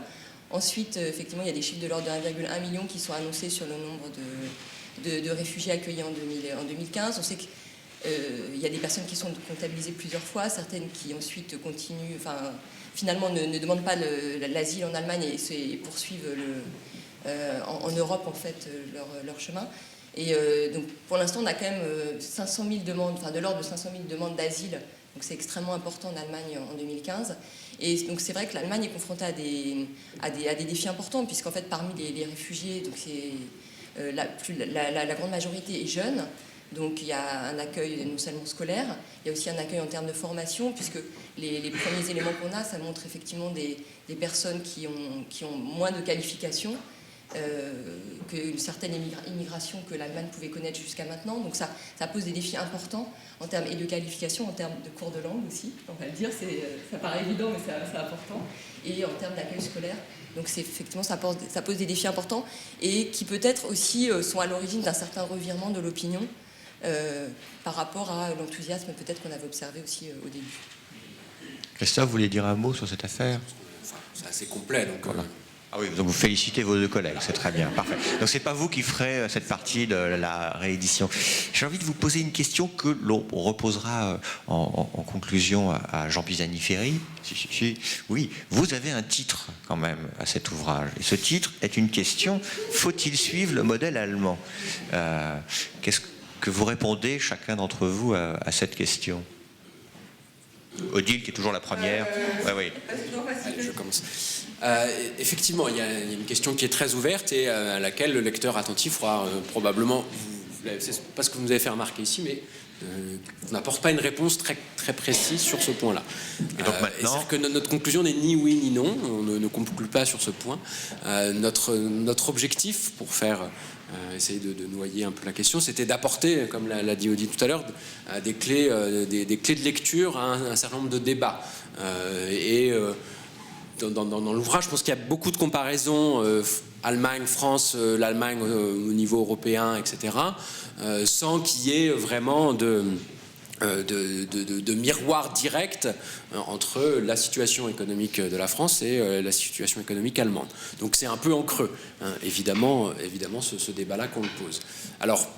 Ensuite, effectivement, il y a des chiffres de l'ordre de 1,1 million qui sont annoncés sur le nombre de réfugiés accueillis en 2015. On sait que il y a des personnes qui sont comptabilisées plusieurs fois, certaines qui ensuite continuent, finalement ne demandent pas l'asile en Allemagne et poursuivent en Europe en fait leur chemin. Et donc pour l'instant on a quand même 500 000 demandes, de l'ordre de 500 000 demandes d'asile, donc c'est extrêmement important en Allemagne en 2015. Et donc c'est vrai que l'Allemagne est confrontée à des défis importants, puisqu'en fait parmi les réfugiés, donc la grande majorité est jeune. Donc il y a un accueil non seulement scolaire, il y a aussi un accueil en termes de formation, puisque les premiers éléments qu'on a, ça montre effectivement des personnes qui ont moins de qualifications qu'une certaine immigration que l'Allemagne pouvait connaître jusqu'à maintenant. Donc ça pose des défis importants en termes de qualification, en termes de cours de langue aussi, on va le dire, ça paraît évident mais c'est important, et en termes d'accueil scolaire. Donc effectivement ça pose des défis importants et qui peut-être aussi sont à l'origine d'un certain revirement de l'opinion par rapport à l'enthousiasme peut-être qu'on avait observé aussi au début. Christophe, vous voulez dire un mot sur cette affaire ? C'est assez complet, donc... Voilà. Ah oui, donc vous félicitez vos deux collègues, c'est très bien, parfait. Donc c'est pas vous qui ferez cette partie de la réédition. J'ai envie de vous poser une question que l'on reposera en conclusion à Jean Pisani-Ferry. Oui, vous avez un titre quand même à cet ouvrage. Et ce titre est une question, faut-il suivre le modèle allemand ? Qu'est-ce que vous répondez chacun d'entre vous à cette question ? Odile, qui est toujours la première. Oui. Je commence. Effectivement, il y a une question qui est très ouverte et à laquelle le lecteur attentif aura probablement, c'est pas ce que vous nous avez fait remarquer ici, mais on n'apporte pas une réponse très, très précise sur ce point-là. Et donc maintenant, c'est-à-dire que notre conclusion n'est ni oui ni non, on ne conclut pas sur ce point. Notre objectif, pour essayer de noyer un peu la question, c'était d'apporter, comme l'a dit Odile tout à l'heure, des clés de lecture à un certain nombre de débats. Dans l'ouvrage, je pense qu'il y a beaucoup de comparaisons Allemagne, France, l'Allemagne au niveau européen, etc., sans qu'il y ait vraiment de miroir direct entre la situation économique de la France et la situation économique allemande. Donc c'est un peu en creux, hein, évidemment ce débat-là qu'on le pose. Alors,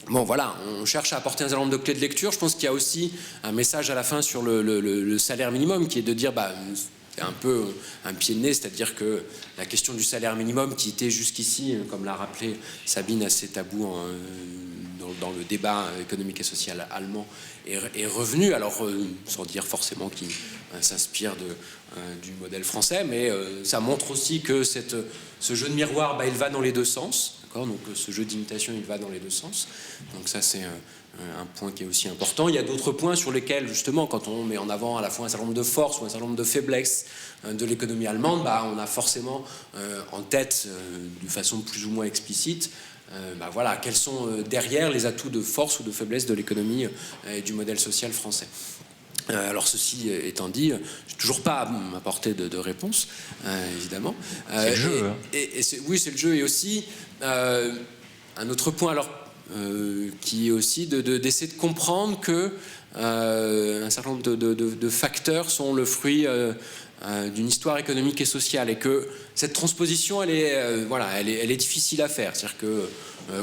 bon voilà, on cherche à apporter un certain nombre de clés de lecture. Je pense qu'il y a aussi un message à la fin sur le salaire minimum, qui est de dire, un peu un pied de nez, c'est-à-dire que la question du salaire minimum, qui était jusqu'ici, comme l'a rappelé Sabine, assez tabou dans le débat économique et social allemand, est revenu, alors sans dire forcément qu'il s'inspire du modèle français, mais ça montre aussi que ce jeu de miroir, il va dans les deux sens, d'accord ? Donc ce jeu d'imitation, il va dans les deux sens, donc ça c'est un point qui est aussi important. Il y a d'autres points sur lesquels, justement, quand on met en avant à la fois un certain nombre de forces ou un certain nombre de faiblesses de l'économie allemande, on a forcément en tête, de façon plus ou moins explicite, voilà, quels sont derrière les atouts de force ou de faiblesse de l'économie et du modèle social français. Alors ceci étant dit, je n'ai toujours pas apporté de réponse, évidemment. C'est le jeu. Oui, c'est le jeu. Et aussi, un autre point, alors, qui est aussi d'essayer de comprendre que un certain nombre de facteurs sont le fruit d'une histoire économique et sociale, et que cette transposition, elle est difficile à faire. C'est-à-dire que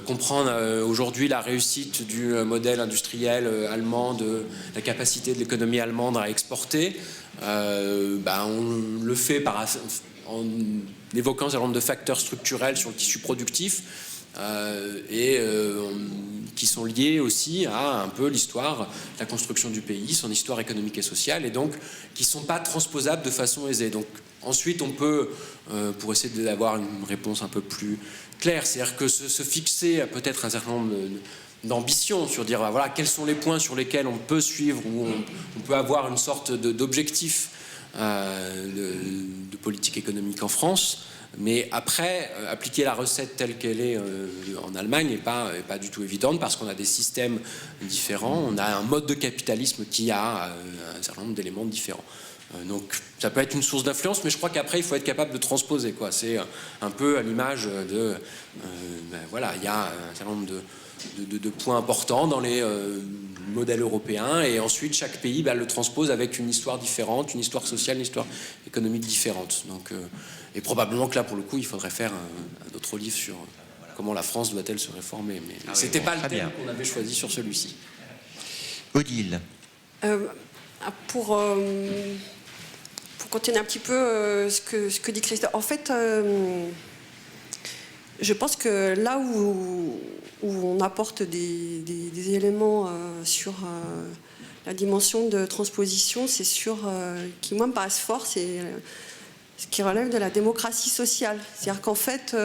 comprendre aujourd'hui la réussite du modèle industriel allemand, de la capacité de l'économie allemande à exporter, on le fait en évoquant un certain nombre de facteurs structurels sur le tissu productif, qui sont liés aussi à un peu l'histoire, la construction du pays, son histoire économique et sociale, et donc qui ne sont pas transposables de façon aisée. Donc ensuite on peut, pour essayer d'avoir une réponse un peu plus claire, c'est-à-dire que se fixer peut-être un certain nombre d'ambitions sur dire voilà, quels sont les points sur lesquels on peut suivre, ou on peut avoir une sorte d'objectif de politique économique en France. Mais après, appliquer la recette telle qu'elle est en Allemagne n'est pas du tout évidente, parce qu'on a des systèmes différents, on a un mode de capitalisme qui a un certain nombre d'éléments différents. Donc ça peut être une source d'influence, mais je crois qu'après il faut être capable de transposer, quoi. C'est un peu à l'image de... voilà, il y a un certain nombre de points importants dans les modèles européens, et ensuite chaque pays le transpose avec une histoire différente, une histoire sociale, une histoire économique différente. Donc, et probablement que là, pour le coup, il faudrait faire un autre livre sur comment la France doit-elle se réformer. Mais c'était pas le thème qu'on avait choisi sur celui-ci. Odile. Pour continuer un petit peu ce que dit Christophe, en fait, je pense que là où on apporte des éléments sur la dimension de transposition, c'est qui moi me paraissent fort, c'est ce qui relève de la démocratie sociale. C'est-à-dire qu'en fait,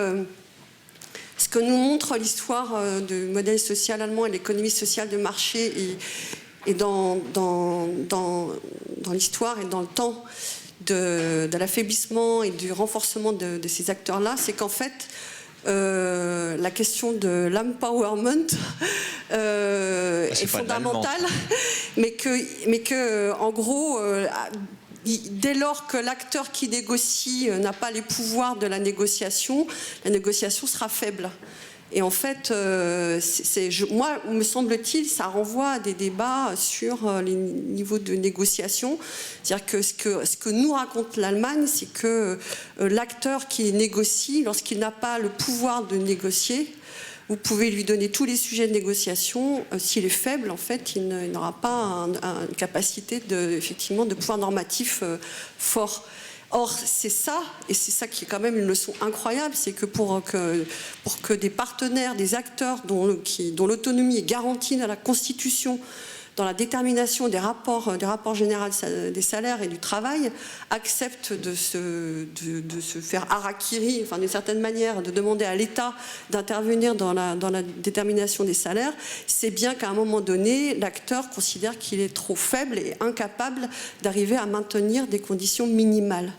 ce que nous montre l'histoire du modèle social allemand et l'économie sociale de marché, et dans l'histoire et dans le temps de l'affaiblissement et du renforcement de ces acteurs-là, c'est qu'en fait, la question de l'empowerment est fondamentale, mais que en gros, dès lors que l'acteur qui négocie n'a pas les pouvoirs de la négociation sera faible. Et en fait, moi, me semble-t-il, ça renvoie à des débats sur les niveaux de négociation. C'est-à-dire que ce que nous raconte l'Allemagne, c'est que l'acteur qui négocie, lorsqu'il n'a pas le pouvoir de négocier, vous pouvez lui donner tous les sujets de négociation. S'il est faible, en fait, il n'aura pas une capacité effectivement, de pouvoir normatif fort. Or, c'est ça, et c'est ça qui est quand même une leçon incroyable, c'est que pour que des partenaires, des acteurs dont l'autonomie est garantie dans la Constitution, dans la détermination des rapports généraux des salaires et du travail, acceptent de se faire harakiri, enfin d'une certaine manière, de demander à l'État d'intervenir dans la détermination des salaires, c'est bien qu'à un moment donné, l'acteur considère qu'il est trop faible et incapable d'arriver à maintenir des conditions minimales.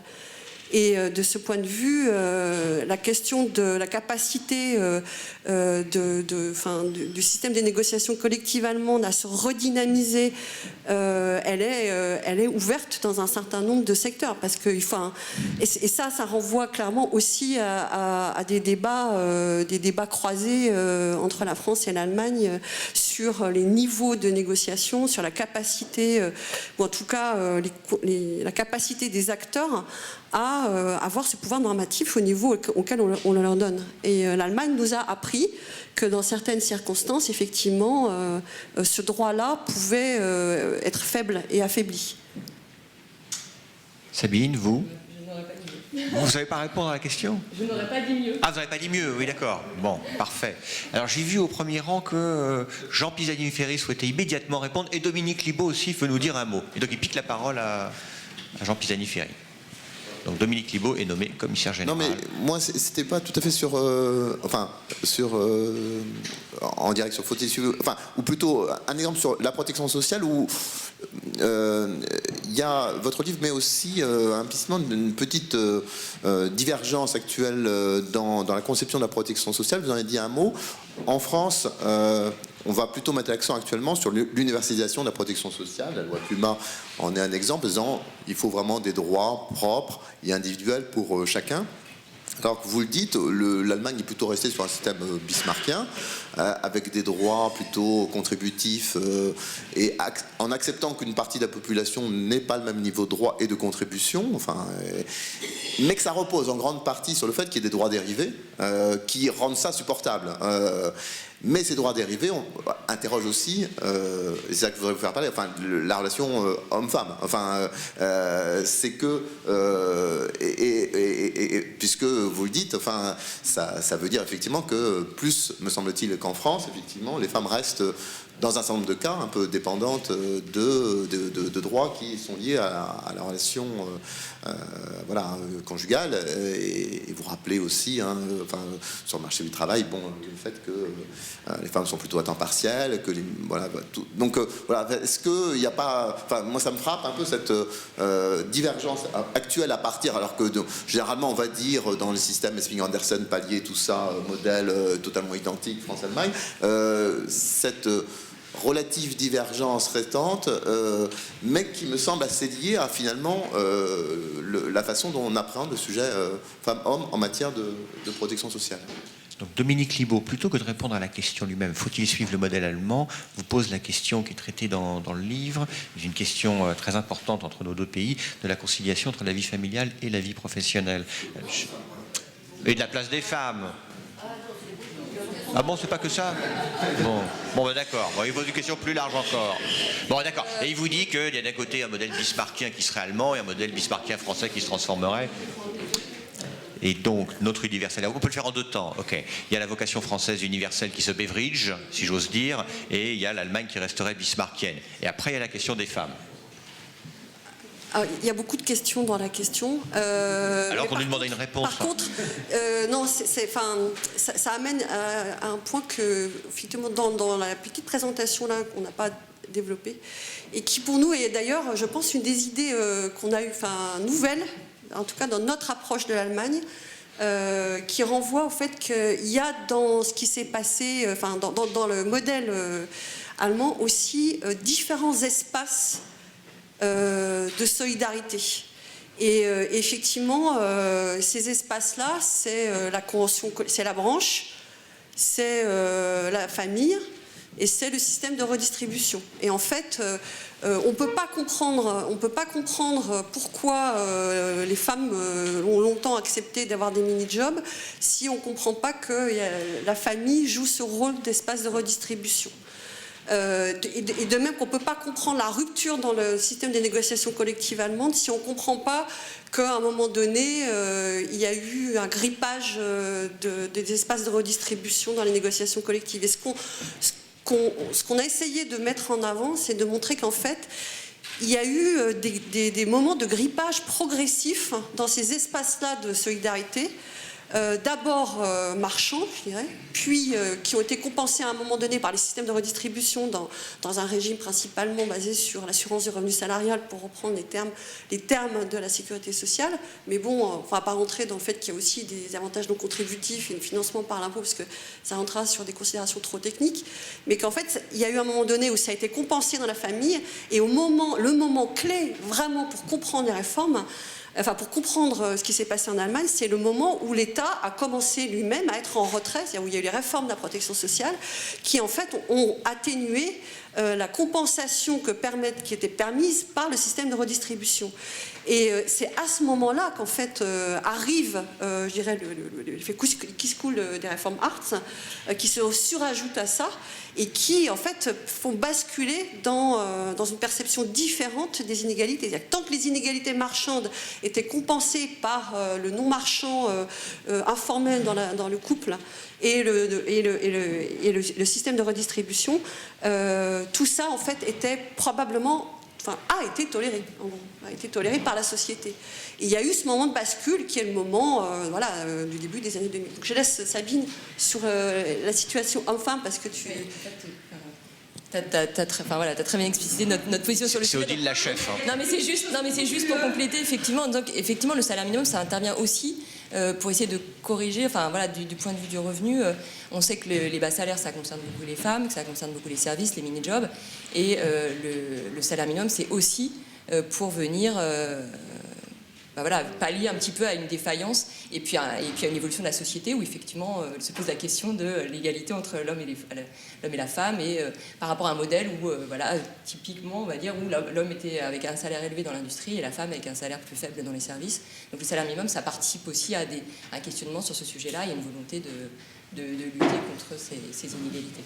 Et de ce point de vue, la question de la capacité du système des négociations collectives allemandes à se redynamiser, elle est ouverte dans un certain nombre de secteurs. Parce que, et ça renvoie clairement aussi à des débats croisés entre la France et l'Allemagne sur les niveaux de négociation, sur la capacité, ou en tout cas la capacité des acteurs à avoir ce pouvoir normatif au niveau auquel on leur donne. Et l'Allemagne nous a appris que dans certaines circonstances, effectivement, ce droit-là pouvait être faible et affaibli. Sabine, vous? Je n'aurais pas dit mieux. Vous ne savez pas répondre à la question? Je n'aurais pas dit mieux. Ah, vous n'avez pas dit mieux, oui, d'accord. Bon, parfait. Alors, j'ai vu au premier rang que Jean Pisani-Ferry souhaitait immédiatement répondre et Dominique Libaud aussi veut nous dire un mot. Et donc, il pique la parole à Jean Pisani-Ferry. Donc, Dominique Libaud est nommé commissaire général. Non, mais moi, c'était pas tout à fait sur. En direction. Faut-il suivre. Enfin, ou plutôt, un exemple sur la protection sociale où. Il y a votre livre, mais aussi implicitement une petite divergence actuelle dans la conception de la protection sociale. Vous en avez dit un mot. En France, on va plutôt mettre l'accent actuellement sur l'universalisation de la protection sociale. La loi Puma en est un exemple, disant il faut vraiment des droits propres et individuels pour chacun. Alors que vous le dites, l'Allemagne est plutôt restée sur un système bismarckien, avec des droits plutôt contributifs, et en acceptant qu'une partie de la population n'ait pas le même niveau de droits et de contribution, mais que ça repose en grande partie sur le fait qu'il y ait des droits dérivés qui rendent ça supportable. Mais ces droits dérivés interrogent aussi, c'est ça que je voudrais vous faire parler, la relation homme-femme. C'est que, puisque vous le dites, ça veut dire effectivement que plus, me semble-t-il, qu'en France, effectivement, les femmes restent dans un certain nombre de cas un peu dépendantes de droits qui sont liés à la relation conjugale. Et vous rappelez aussi, sur le marché du travail, le fait que les femmes sont plutôt à temps partiel, que donc est-ce qu'il n'y a pas, moi ça me frappe un peu cette divergence actuelle à partir, alors que généralement on va dire dans le système Esping-Andersen, Palier, tout ça, modèle totalement identique France-Allemagne, cette relative divergence restante, mais qui me semble assez liée à finalement la façon dont on appréhende le sujet femmes-hommes en matière de protection sociale. Donc Dominique Libaud, plutôt que de répondre à la question lui-même, faut-il suivre le modèle allemand, vous pose la question qui est traitée dans le livre, une question très importante entre nos deux pays, de la conciliation entre la vie familiale et la vie professionnelle. Et de la place des femmes. Ah bon, c'est pas que ça? Bon, d'accord. Bon, il pose une question plus large encore. Bon, d'accord. Et il vous dit qu'il y a d'un côté un modèle bismarckien qui serait allemand et un modèle bismarckien français qui se transformerait. Et donc, notre universel, on peut le faire en deux temps. Ok. Il y a la vocation française universelle qui se Beveridge, si j'ose dire, et il y a l'Allemagne qui resterait bismarckienne. Et après, il y a la question des femmes. Alors, il y a beaucoup de questions dans la question. Alors qu'on lui demandait une réponse. Par contre, non, ça amène à un point que, effectivement, dans la petite présentation là qu'on n'a pas développée, et qui pour nous est d'ailleurs, je pense, une des idées qu'on a eues, nouvelle, en tout cas dans notre approche de l'Allemagne, qui renvoie au fait qu'il y a dans ce qui s'est passé, dans le modèle allemand aussi, différents espaces de solidarité. Et effectivement, ces espaces-là, c'est la convention, c'est la branche, c'est la famille et c'est le système de redistribution. Et en fait, on peut pas comprendre pourquoi les femmes ont longtemps accepté d'avoir des mini-jobs si on ne comprend pas que la famille joue ce rôle d'espace de redistribution. Et de même qu'on ne peut pas comprendre la rupture dans le système des négociations collectives allemandes si on ne comprend pas qu'à un moment donné, il y a eu un grippage des espaces de redistribution dans les négociations collectives. Et ce qu'on a essayé de mettre en avant, c'est de montrer qu'en fait, il y a eu des moments de grippage progressif dans ces espaces-là de solidarité, d'abord marchands, je dirais, puis qui ont été compensés à un moment donné par les systèmes de redistribution dans un régime principalement basé sur l'assurance du revenu salarial, pour reprendre les termes de la sécurité sociale. Mais bon, on ne va pas rentrer dans le fait qu'il y a aussi des avantages non contributifs et le financement par l'impôt, parce que ça rentrera sur des considérations trop techniques. Mais qu'en fait, il y a eu un moment donné où ça a été compensé dans la famille, et le moment clé, vraiment, pour comprendre les réformes, pour comprendre ce qui s'est passé en Allemagne, c'est le moment où l'État a commencé lui-même à être en retrait, c'est-à-dire où il y a eu les réformes de la protection sociale qui, en fait, ont atténué la compensation qui était permise par le système de redistribution. Et c'est à ce moment-là qu'en fait arrive, je dirais, l'effet qui se coule des réformes Hartz, qui se surajoutent à ça et qui en fait font basculer dans une perception différente des inégalités. Tant que les inégalités marchandes étaient compensées par le non-marchand informel dans le couple et le système de redistribution, tout ça en fait était probablement, a été toléré, a été toléré par la société. Et il y a eu ce moment de bascule qui est le moment du début des années 2000. Donc je laisse Sabine sur la situation enfin, parce que tu... T'as très bien explicité notre position sur le sujet. C'est Odile la chef. Non mais c'est juste pour compléter, effectivement. Donc effectivement, le salaire minimum, ça intervient aussi pour essayer de corriger, du point de vue du revenu. On sait que les bas salaires, ça concerne beaucoup les femmes, que ça concerne beaucoup les services, les mini-jobs. Et le salaire minimum, c'est aussi pour venir pallier un petit peu à une défaillance et puis à une évolution de la société où effectivement se pose la question de l'égalité entre l'homme et la femme, et par rapport à un modèle où typiquement on va dire où l'homme était avec un salaire élevé dans l'industrie et la femme avec un salaire plus faible dans les services. Donc le salaire minimum, ça participe aussi à un questionnement sur ce sujet-là. Il y a une volonté de lutter contre ces inégalités.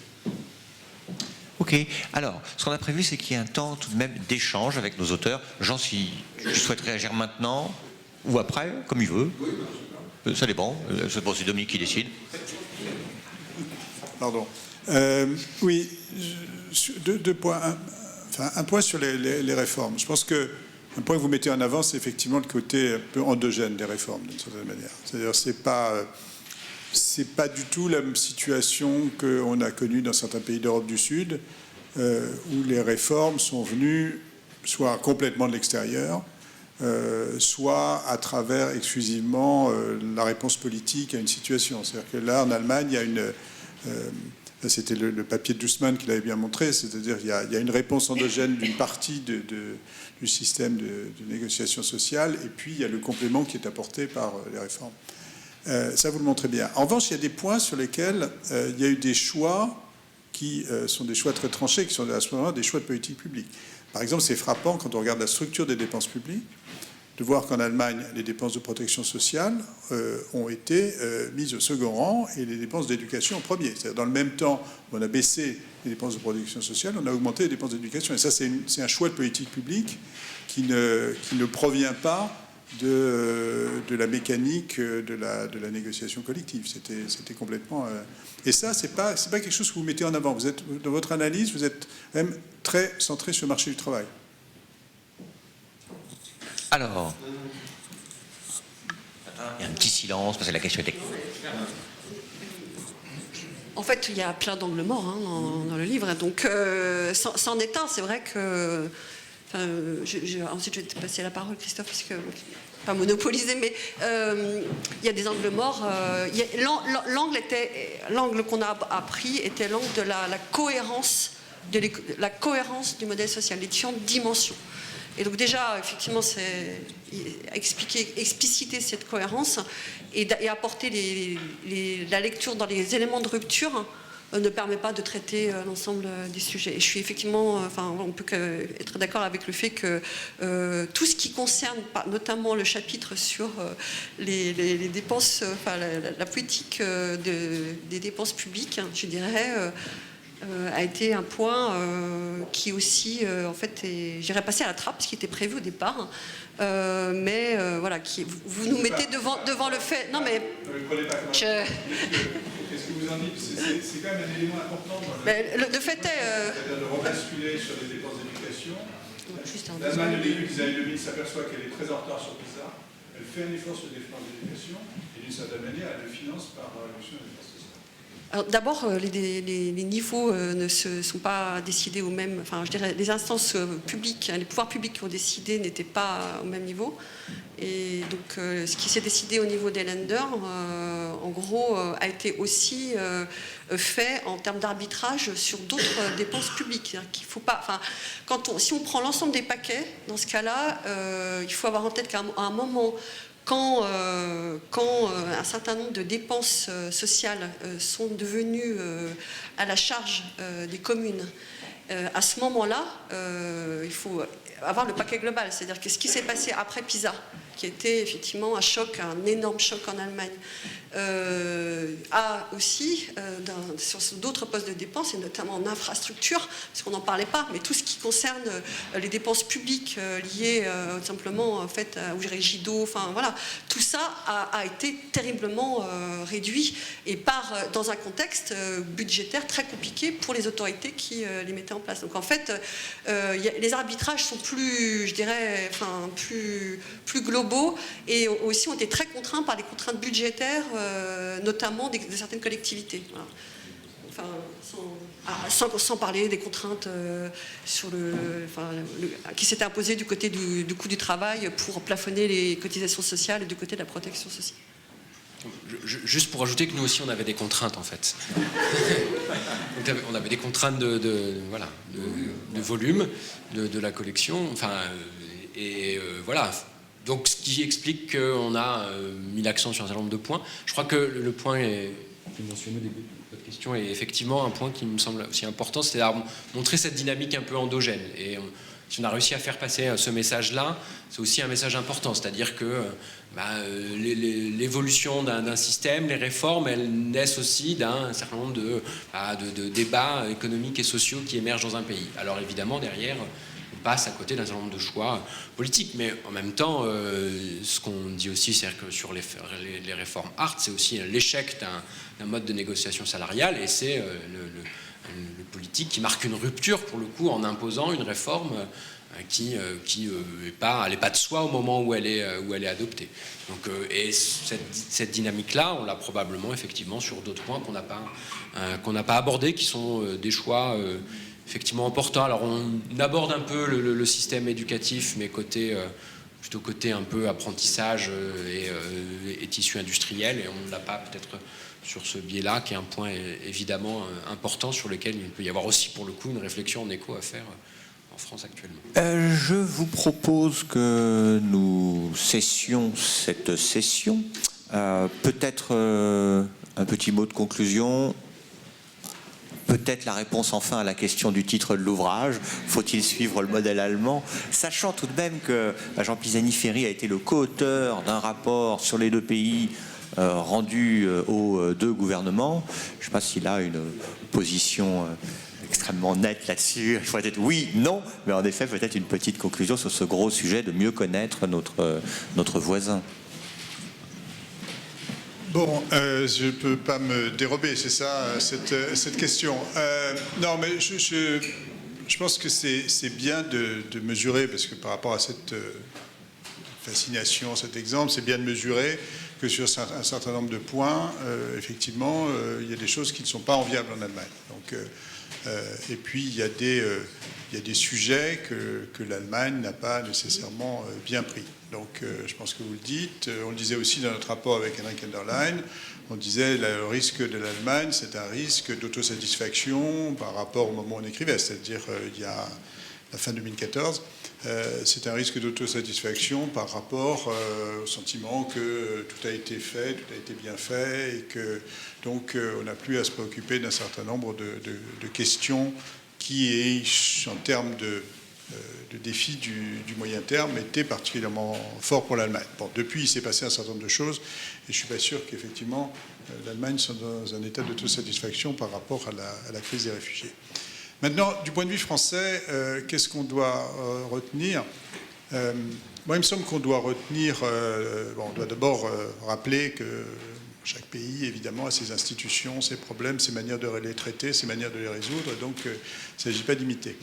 Ok, alors, ce qu'on a prévu, c'est qu'il y ait un temps tout de même d'échange avec nos auteurs. Jean, si je souhaite réagir maintenant ou après, comme il veut. Ça dépend, c'est Dominique qui décide. Pardon. Oui, deux points. Un point sur les réformes. Je pense que un point que vous mettez en avant, c'est effectivement le côté un peu endogène des réformes, d'une certaine manière. C'est-à-dire, c'est pas du tout la même situation qu'on a connue dans certains pays d'Europe du Sud, où les réformes sont venues soit complètement de l'extérieur, soit à travers exclusivement la réponse politique à une situation. C'est-à-dire que là, en Allemagne, il y a une... c'était le papier de Dussmann qui l'avait bien montré, c'est-à-dire qu'il y a une réponse endogène d'une partie du système de négociation sociale, et puis il y a le complément qui est apporté par les réformes. Ça, vous le montrez bien. En revanche, il y a des points sur lesquels il y a eu des choix qui sont des choix très tranchés, qui sont à ce moment-là des choix de politique publique. Par exemple, c'est frappant quand on regarde la structure des dépenses publiques, de voir qu'en Allemagne, les dépenses de protection sociale ont été mises au second rang et les dépenses d'éducation en premier. C'est-à-dire, dans le même temps où on a baissé les dépenses de protection sociale, on a augmenté les dépenses d'éducation. Et ça, c'est un choix de politique publique qui ne provient pas de la mécanique de la négociation collective. C'était complètement... Et ça, c'est pas quelque chose que vous mettez en avant. Dans votre analyse, vous êtes même très centré sur le marché du travail. Alors, il y a un petit silence parce que la question était... En fait, il y a plein d'angles morts dans le livre. Donc, c'en est un. C'est vrai que... ensuite, je vais te passer la parole, Christophe, parce que... Pas monopolisé, mais il y a des angles morts. L'angle qu'on a appris était l'angle de la cohérence du modèle social, les différentes dimensions. Et donc déjà, effectivement, c'est expliciter cette cohérence et apporter la lecture dans les éléments de rupture ne permet pas de traiter l'ensemble des sujets. Et je suis effectivement, on peut être d'accord avec le fait que tout ce qui concerne notamment le chapitre sur les dépenses, la politique des dépenses publiques, je dirais, a été un point qui aussi, en fait, j'irais passer à la trappe, ce qui était prévu au départ. Mais voilà, vous nous mettez devant le fait. Non, mais. Qu'est-ce que vous en dites? C'est quand même un élément important. Le fait est. C'est-à-dire de rebasculer sur les dépenses d'éducation. L'Allemagne, au début des années 2000, s'aperçoit qu'elle est très en retard sur PISA. Elle fait un effort sur les dépenses d'éducation et d'une certaine manière, elle le finance par réduction des dépenses sociales. Alors d'abord, les niveaux ne sont pas décidés au même... Enfin, je dirais, les instances publiques, les pouvoirs publics qui ont décidé n'étaient pas au même niveau. Et donc, ce qui s'est décidé au niveau des lenders, en gros, a été aussi fait en termes d'arbitrage sur d'autres dépenses publiques. C'est-à-dire qu'il faut pas... Enfin, si on prend l'ensemble des paquets, dans ce cas-là, il faut avoir en tête qu'à un moment... Quand un certain nombre de dépenses sociales sont devenues à la charge des communes À ce moment-là, il faut avoir le paquet global, c'est-à-dire que ce qui s'est passé après Pisa, qui était effectivement un choc, un énorme choc en Allemagne, a aussi, sur d'autres postes de dépenses, et notamment en infrastructure, parce qu'on n'en parlait pas, mais tout ce qui concerne les dépenses publiques liées simplement en fait, aux rigidos, enfin voilà, tout ça a été terriblement réduit, et dans un contexte budgétaire très compliqué pour les autorités qui les mettaient en place. Donc en fait, les arbitrages sont plus, je dirais, enfin, plus globaux, et aussi ont été très contraints par les contraintes budgétaires, notamment de certaines collectivités. Voilà. Enfin, sans parler des contraintes qui s'étaient imposées du côté du coût du travail pour plafonner les cotisations sociales et du côté de la protection sociale. Juste pour ajouter que nous aussi on avait des contraintes en fait. On avait des contraintes de volume de la collection, voilà. Donc ce qui explique qu'on a mis l'accent sur un certain nombre de points. Je crois que le point est mentionné au début de votre question est effectivement un point qui me semble aussi important, c'est-à-dire montrer cette dynamique un peu endogène. Et si on a réussi à faire passer ce message-là, c'est aussi un message important, c'est-à-dire que l'évolution d'un système, les réformes, elles naissent aussi d'un certain nombre de débats économiques et sociaux qui émergent dans un pays. Alors évidemment, derrière, on passe à côté d'un certain nombre de choix politiques, mais en même temps, ce qu'on dit aussi, c'est que sur les réformes hard, c'est aussi l'échec d'un mode de négociation salariale, et c'est le politique qui marque une rupture, pour le coup, en imposant une réforme qui n'est pas de soi au moment où elle est adoptée. Donc, et cette dynamique-là, on l'a probablement effectivement sur d'autres points qu'on n'a pas abordés, qui sont des choix effectivement importants. Alors on aborde un peu le système éducatif, mais plutôt côté un peu apprentissage et tissu industriel, et on ne l'a pas peut-être sur ce biais-là, qui est un point évidemment important sur lequel il peut y avoir aussi pour le coup une réflexion en écho à faire en France actuellement. Je vous propose que nous cessions cette session. Peut-être un petit mot de conclusion. Peut-être la réponse enfin à la question du titre de l'ouvrage, faut-il suivre le modèle allemand, sachant tout de même que Jean Pisani-Ferry a été le co-auteur d'un rapport sur les deux pays rendu aux deux gouvernements. Je ne sais pas s'il a une position extrêmement nette là-dessus. Il faudrait être oui, non, mais en effet peut-être une petite conclusion sur ce gros sujet de mieux connaître notre voisin. Bon, je ne peux pas me dérober, c'est ça, cette question. Non, mais je pense que c'est bien de mesurer, parce que par rapport à cette fascination, cet exemple, c'est bien de mesurer que sur un certain nombre de points, effectivement, il y a des choses qui ne sont pas enviables en Allemagne. Donc, et puis, il y a des sujets que l'Allemagne n'a pas nécessairement bien pris. Donc, je pense que vous le dites. On le disait aussi dans notre rapport avec Henrik Enderlein. On disait le risque de l'Allemagne, c'est un risque d'autosatisfaction par rapport au moment où on écrivait, c'est-à-dire il y a la fin 2014. C'est un risque d'autosatisfaction par rapport au sentiment que tout a été fait, tout a été bien fait, et que donc on n'a plus à se préoccuper d'un certain nombre de questions qui, en termes de défis du moyen terme, étaient particulièrement forts pour l'Allemagne. Bon, depuis, il s'est passé un certain nombre de choses, et je ne suis pas sûr qu'effectivement l'Allemagne soit dans un état d'autosatisfaction par rapport à la crise des réfugiés. Maintenant, du point de vue français, qu'est-ce qu'on doit retenir ? Moi, il me semble qu'on doit retenir... on doit d'abord rappeler que chaque pays, évidemment, a ses institutions, ses problèmes, ses manières de les traiter, ses manières de les résoudre, donc il ne s'agit pas d'imiter.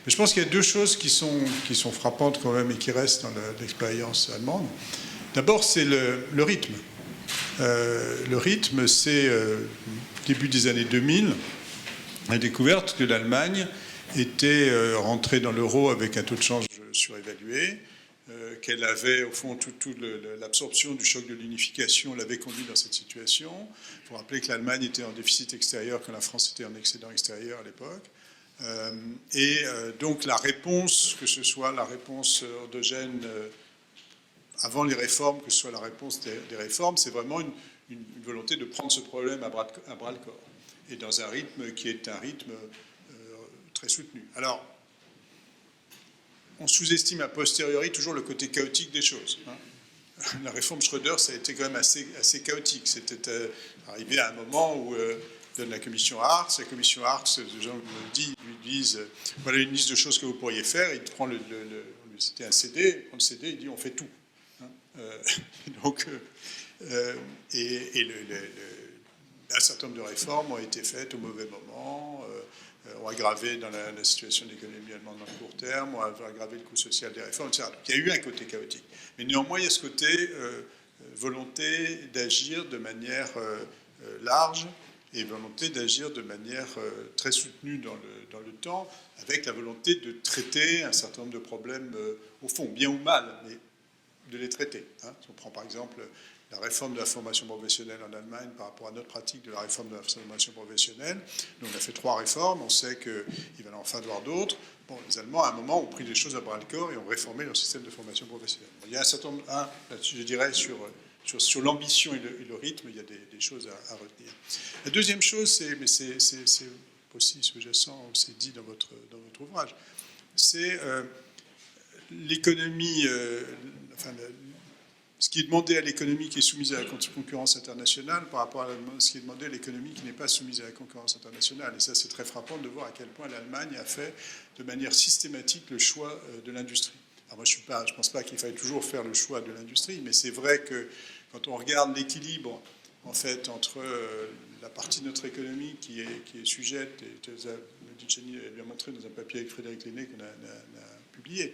Mais je pense qu'il y a deux choses qui sont frappantes quand même et qui restent dans l'expérience allemande. D'abord, c'est le rythme. Le rythme, c'est début des années 2000, la découverte que l'Allemagne était rentrée dans l'euro avec un taux de change surévalué, qu'elle avait, au fond, toute l'absorption du choc de l'unification l'avait conduit dans cette situation. Il faut rappeler que l'Allemagne était en déficit extérieur quand la France était en excédent extérieur à l'époque. Donc la réponse, que ce soit la réponse endogène avant les réformes, que ce soit la réponse des réformes, c'est vraiment une volonté de prendre ce problème à bras le corps. Et dans un rythme qui est un rythme très soutenue. Alors, on sous-estime a posteriori toujours le côté chaotique des choses. La réforme Schröder, ça a été quand même assez chaotique. C'était arrivé à un moment où donne la commission Hartz. La commission Hartz, les gens lui disent voilà une liste de choses que vous pourriez faire. Il prend c'était un CD, il prend le CD, il dit on fait tout. Donc, un certain nombre de réformes ont été faites au mauvais moment, ont aggravé dans la situation de l'économie allemande dans le court terme, ont aggravé le coût social des réformes, etc. Donc, il y a eu un côté chaotique. Mais néanmoins, il y a ce côté volonté d'agir de manière large et volonté d'agir de manière très soutenue dans le temps, avec la volonté de traiter un certain nombre de problèmes, au fond, bien ou mal, mais de les traiter. Si on prend par exemple la réforme de la formation professionnelle en Allemagne par rapport à notre pratique de la réforme de la formation professionnelle, nous on a fait 3 réformes, on sait qu'il va en falloir d'autres. Bon, les Allemands, à un moment, ont pris les choses à bras-le-corps et ont réformé leur système de formation professionnelle. Bon, il y a un certain nombre, là-dessus, je dirais, sur l'ambition et le rythme, il y a des choses à retenir. La deuxième chose, c'est aussi sous-jacent, c'est dit dans votre ouvrage, c'est l'économie, ce qui est demandé à l'économie qui est soumise à la concurrence internationale par rapport à ce qui est demandé à l'économie qui n'est pas soumise à la concurrence internationale. Et ça, c'est très frappant de voir à quel point l'Allemagne a fait de manière systématique le choix de l'industrie. Alors moi, je ne pense pas qu'il faille toujours faire le choix de l'industrie, mais c'est vrai que quand on regarde l'équilibre en fait, entre la partie de notre économie qui est sujette, et Diceni l'a bien montré dans un papier avec Frédéric Lenné qu'on a publié,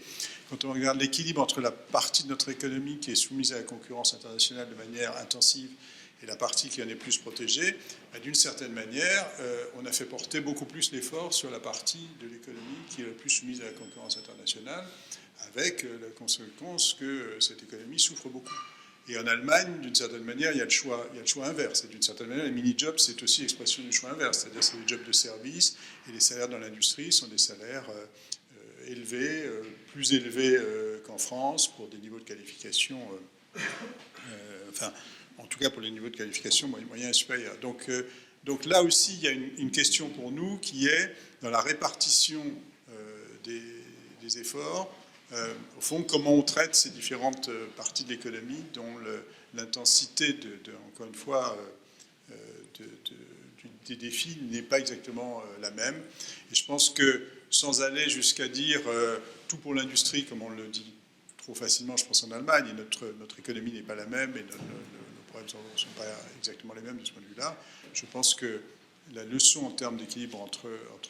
quand on regarde l'équilibre entre la partie de notre économie qui est soumise à la concurrence internationale de manière intensive et la partie qui en est plus protégée, d'une certaine manière, on a fait porter beaucoup plus l'effort sur la partie de l'économie qui est la plus soumise à la concurrence internationale, avec la conséquence que cette économie souffre beaucoup. Et en Allemagne, d'une certaine manière, il y a le choix inverse. Et d'une certaine manière, les mini-jobs, c'est aussi l'expression du choix inverse. C'est-à-dire c'est des jobs de service, et les salaires dans l'industrie sont des salaires élevés, plus élevés qu'en France, pour des niveaux de qualification, en tout cas pour les niveaux de qualification moyens et supérieurs. Donc là aussi, il y a une question pour nous qui est dans la répartition des efforts. Au fond, comment on traite ces différentes parties de l'économie dont l'intensité, encore une fois, des défis n'est pas exactement la même. Et je pense que sans aller jusqu'à dire tout pour l'industrie, comme on le dit trop facilement, je pense en Allemagne, et notre économie n'est pas la même et nos problèmes ne sont pas exactement les mêmes de ce point de vue-là, je pense que la leçon en termes d'équilibre entre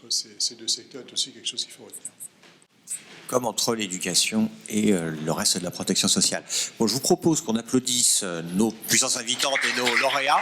ces deux secteurs est aussi quelque chose qu'il faut retenir. Comme entre l'éducation et le reste de la protection sociale. Bon, je vous propose qu'on applaudisse nos puissances invitantes et nos lauréats.